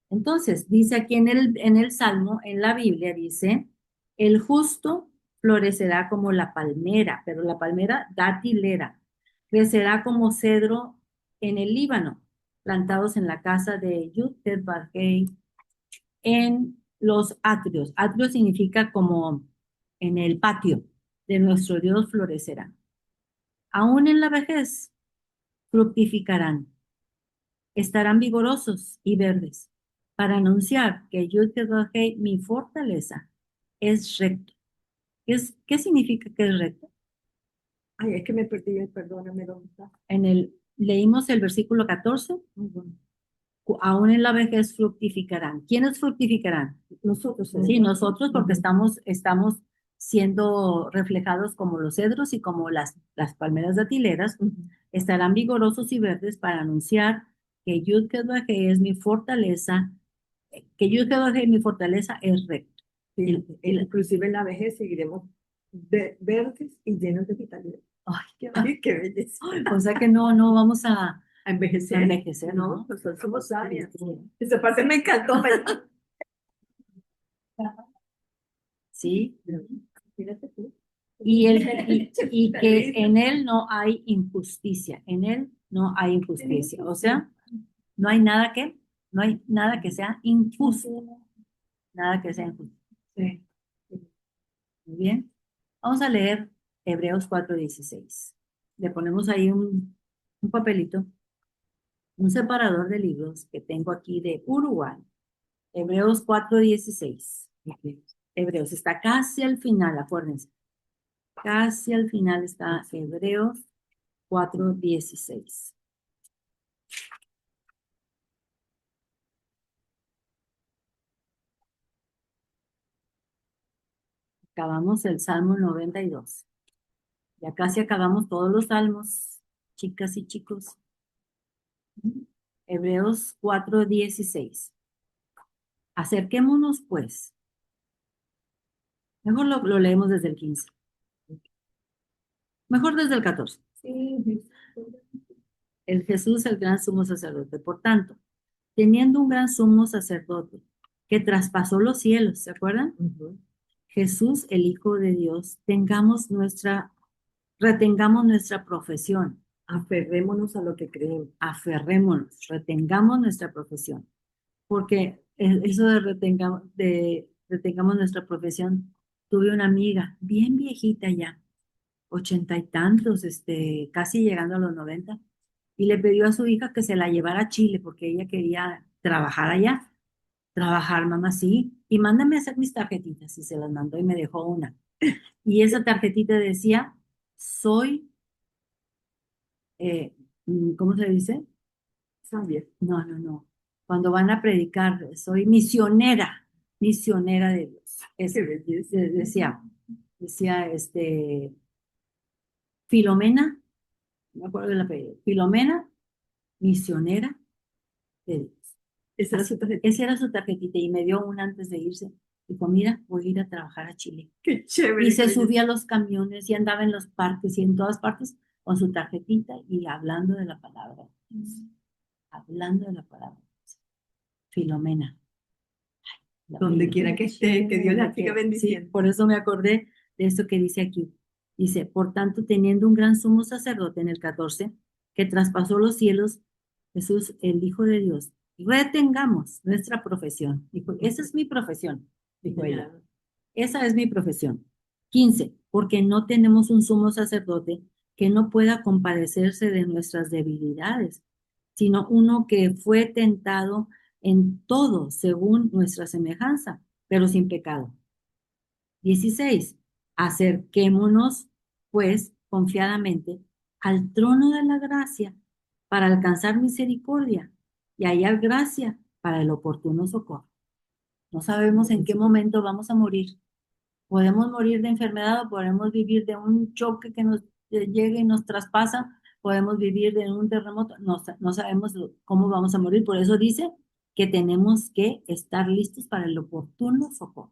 Entonces, dice aquí en el Salmo, en la Biblia, dice, el justo florecerá como la palmera, pero la palmera datilera, crecerá como cedro en el Líbano, plantados en la casa de Yutet Bargei, en los atrios. Atrio significa como en el patio de nuestro Dios florecerá. Aún en la vejez fructificarán, estarán vigorosos y verdes, para anunciar que Yud-Heh, mi fortaleza, es recto. ¿Qué significa que es recto? Ay, es que me perdí, perdóname, ¿dónde está? Leímos el versículo 14, aún en la vejez fructificarán. ¿Quiénes fructificarán? Nosotros. Sí, nosotros porque estamos siendo reflejados como los cedros y como las palmeras datileras, estarán vigorosos y verdes para anunciar que Yud-Heh es mi fortaleza, que Yud-Heh mi fortaleza es recto. Sí, inclusive en la vejez seguiremos verdes y llenos de vitalidad. Ay, Qué belleza. o sea que no vamos a Envejecer. envejecer, No, ¿no? nosotros somos sabias. Esa parte me encantó, ¿verdad? Sí. Fíjate tú. Y que en él no hay injusticia, en él no hay injusticia, o sea, no hay nada que sea injusto, nada que sea injusto. Sí. Muy bien, vamos a leer Hebreos 4:16. Le ponemos ahí un papelito, un separador de libros que tengo aquí de Uruguay. Hebreos 4:16. Hebreos está casi al final, acuérdense. Casi al final está Hebreos 4:16. Acabamos el Salmo 92. Ya casi acabamos todos los salmos, chicas y chicos. Hebreos 4:16. Acerquémonos pues. Mejor lo leemos desde el 15. Mejor desde el 14. Sí. El Jesús, el gran sumo sacerdote. Por tanto, teniendo un gran sumo sacerdote que traspasó los cielos, ¿se acuerdan? Jesús, el Hijo de Dios, retengamos nuestra profesión. Aferrémonos a lo que creemos. Aferrémonos, retengamos nuestra profesión. Porque eso de retengamos nuestra profesión, tuve una amiga bien viejita ya, 80 y tantos, casi llegando a los 90, y le pidió a su hija que se la llevara a Chile porque ella quería trabajar allá. Trabajar, mamá, sí. Y mándame a hacer mis tarjetitas. Y se las mandó y me dejó una. Y esa tarjetita decía, soy, ¿cómo se dice? Sabia. No. Cuando van a predicar, soy misionera de Dios. Qué belleza. Decía, Filomena, no me acuerdo del apellido, Filomena, misionera de Dios. Esa era su tarjeta. Esa era su tarjetita y me dio una antes de irse. Dijo, mira, voy a ir a trabajar a Chile. Qué chévere. Y se subía a los camiones y andaba en los parques y en todas partes con su tarjetita y hablando de la palabra. Hablando de la palabra. Filomena. Donde quiera que esté, que Dios la siga bendiciendo. Sí, por eso me acordé de eso que dice aquí. Dice, por tanto, teniendo un gran sumo sacerdote en el 14, que traspasó los cielos, Jesús, el Hijo de Dios, retengamos nuestra profesión. Dijo, esa es mi profesión, dijo ella. Esa es mi profesión. 15, porque no tenemos un sumo sacerdote que no pueda compadecerse de nuestras debilidades, sino uno que fue tentado en todo según nuestra semejanza, pero sin pecado. 16, acerquémonos, pues, confiadamente al trono de la gracia para alcanzar misericordia y hallar gracia para el oportuno socorro. No sabemos en qué momento vamos a morir. Podemos morir de enfermedad o podemos vivir de un choque que nos llegue y nos traspasa podemos vivir en un terremoto, no sabemos cómo vamos a morir, por eso dice que tenemos que estar listos para el oportuno socorro,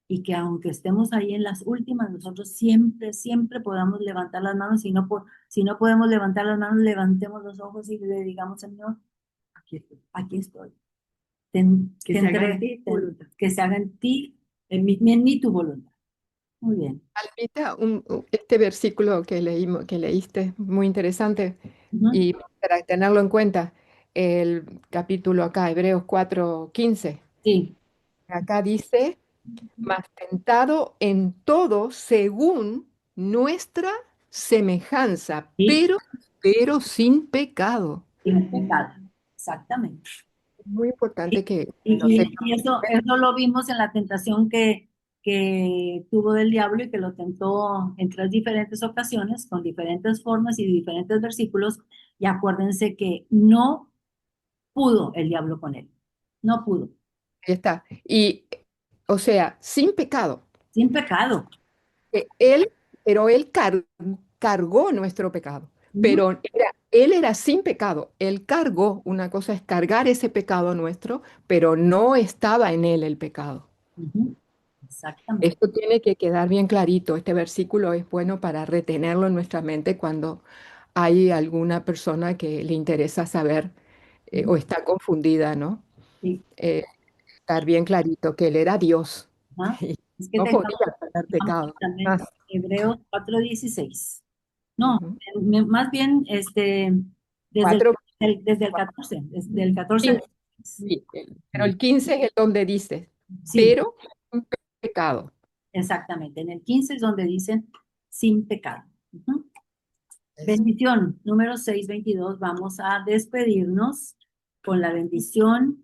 y que aunque estemos ahí en las últimas, nosotros siempre podamos levantar las manos, si no podemos levantar las manos, levantemos los ojos y le digamos, Señor, aquí estoy. Que se haga en ti tu voluntad. Que se haga en ti, en mí tu voluntad. Muy bien. Almita, este versículo que que leíste, muy interesante, Ujú. y para tenerlo en cuenta, el capítulo acá, Hebreos 4:15, Sí, acá dice, mas tentado en todo según nuestra semejanza, sí, pero sin pecado. sin pecado. Exactamente. Es muy importante que Y, lo y tengamos. eso lo vimos en la tentación que tuvo del diablo y que lo tentó en 3 diferentes ocasiones, con diferentes formas y diferentes versículos. Y acuérdense que no pudo el diablo con él. No pudo. Ahí está. Y, o sea, sin pecado. Sin pecado. Él, pero él cargó nuestro pecado. Ujú, Pero él era sin pecado. Él cargó, una cosa es cargar ese pecado nuestro, pero no estaba en él el pecado. ujú. Exactamente. Esto tiene que quedar bien clarito. Este versículo es bueno para retenerlo en nuestra mente cuando hay alguna persona que le interesa saber o Ujú. está confundida, ¿no? Sí. Eh, Estar bien clarito que él era Dios Ajá. y Es que no podía tengamos tener pecado. también Más. Hebreos 4:16. No, Ujú. más bien desde Cuatro, desde el 14, desde el 14 al 15, 16. sí, pero el 15 es el donde dice, Sí, pero sin pecado. exactamente. En el 15 es donde dicen sin pecado. Ujú. Eso. Bendición número 6:22. Vamos a despedirnos con la bendición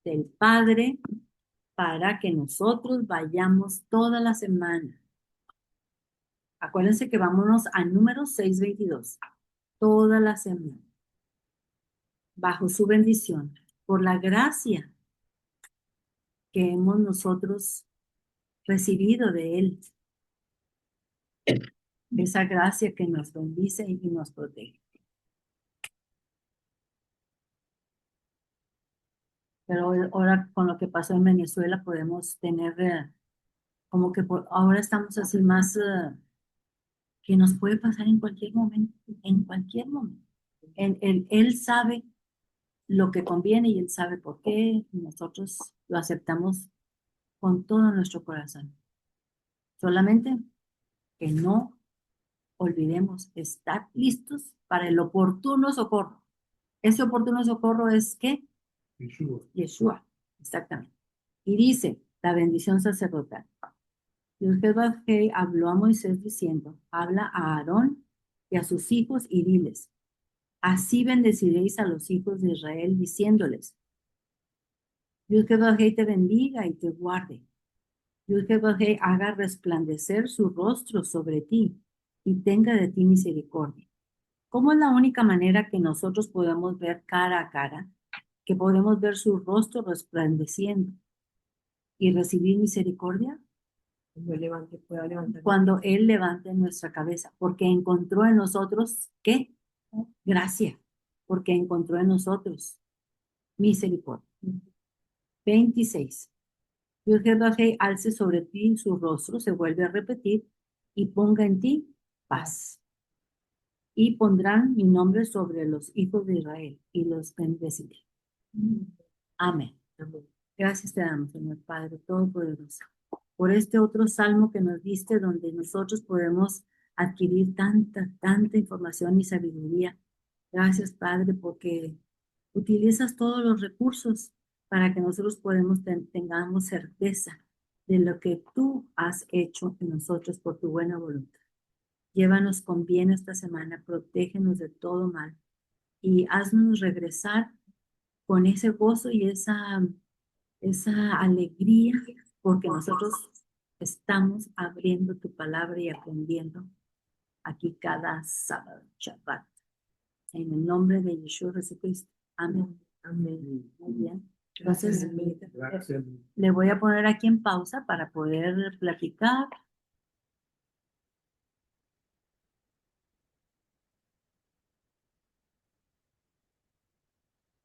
del Padre para que nosotros vayamos toda la semana. Acuérdense que vámonos a número 6:22. Toda la semana. Bajo su bendición. Por la gracia que hemos nosotros recibido de Él. Esa gracia que nos bendice y nos protege. Pero ahora con lo que pasó en Venezuela podemos tener como que ahora estamos así más que nos puede pasar en cualquier momento, en cualquier momento. Él sabe lo que conviene y Él sabe por qué y nosotros lo aceptamos con todo nuestro corazón. Solamente que no olvidemos estar listos para el oportuno socorro. Ese oportuno socorro es ¿qué? Yeshua. Yeshua, exactamente. Y dice la bendición sacerdotal. Dios Jehová que habló a Moisés diciendo, habla a Aarón y a sus hijos y diles, así bendeciréis a los hijos de Israel diciéndoles, Dios Jehová te bendiga y te guarde. Dios Jehová haga resplandecer su rostro sobre ti y tenga de ti misericordia. ¿Cómo es la única manera que nosotros podemos ver cara a cara, que podemos ver su rostro resplandeciendo y recibir misericordia? Pueda levantar. Cuando Él levante nuestra cabeza, porque encontró en nosotros, ¿qué? Gracia, porque encontró en nosotros misericordia. 26. Dios Jehová alce sobre ti su rostro, se vuelve a repetir, y ponga en ti paz. Y pondrán mi nombre sobre los hijos de Israel, y los bendeciré. Amén. Gracias te damos, Señor Padre Todopoderoso, por este otro salmo que nos diste, donde nosotros podemos adquirir tanta información y sabiduría. Gracias, Padre, porque utilizas todos los recursos para que nosotros tengamos certeza de lo que tú has hecho en nosotros por tu buena voluntad. Llévanos con bien esta semana, protégenos de todo mal y haznos regresar con ese gozo y esa alegría, porque nosotros estamos abriendo tu palabra y aprendiendo aquí cada sábado, Shabbat. En el nombre de Yeshua Jesucristo. Amén. Amén. Muy bien. Entonces, Gracias. le voy a poner aquí en pausa para poder platicar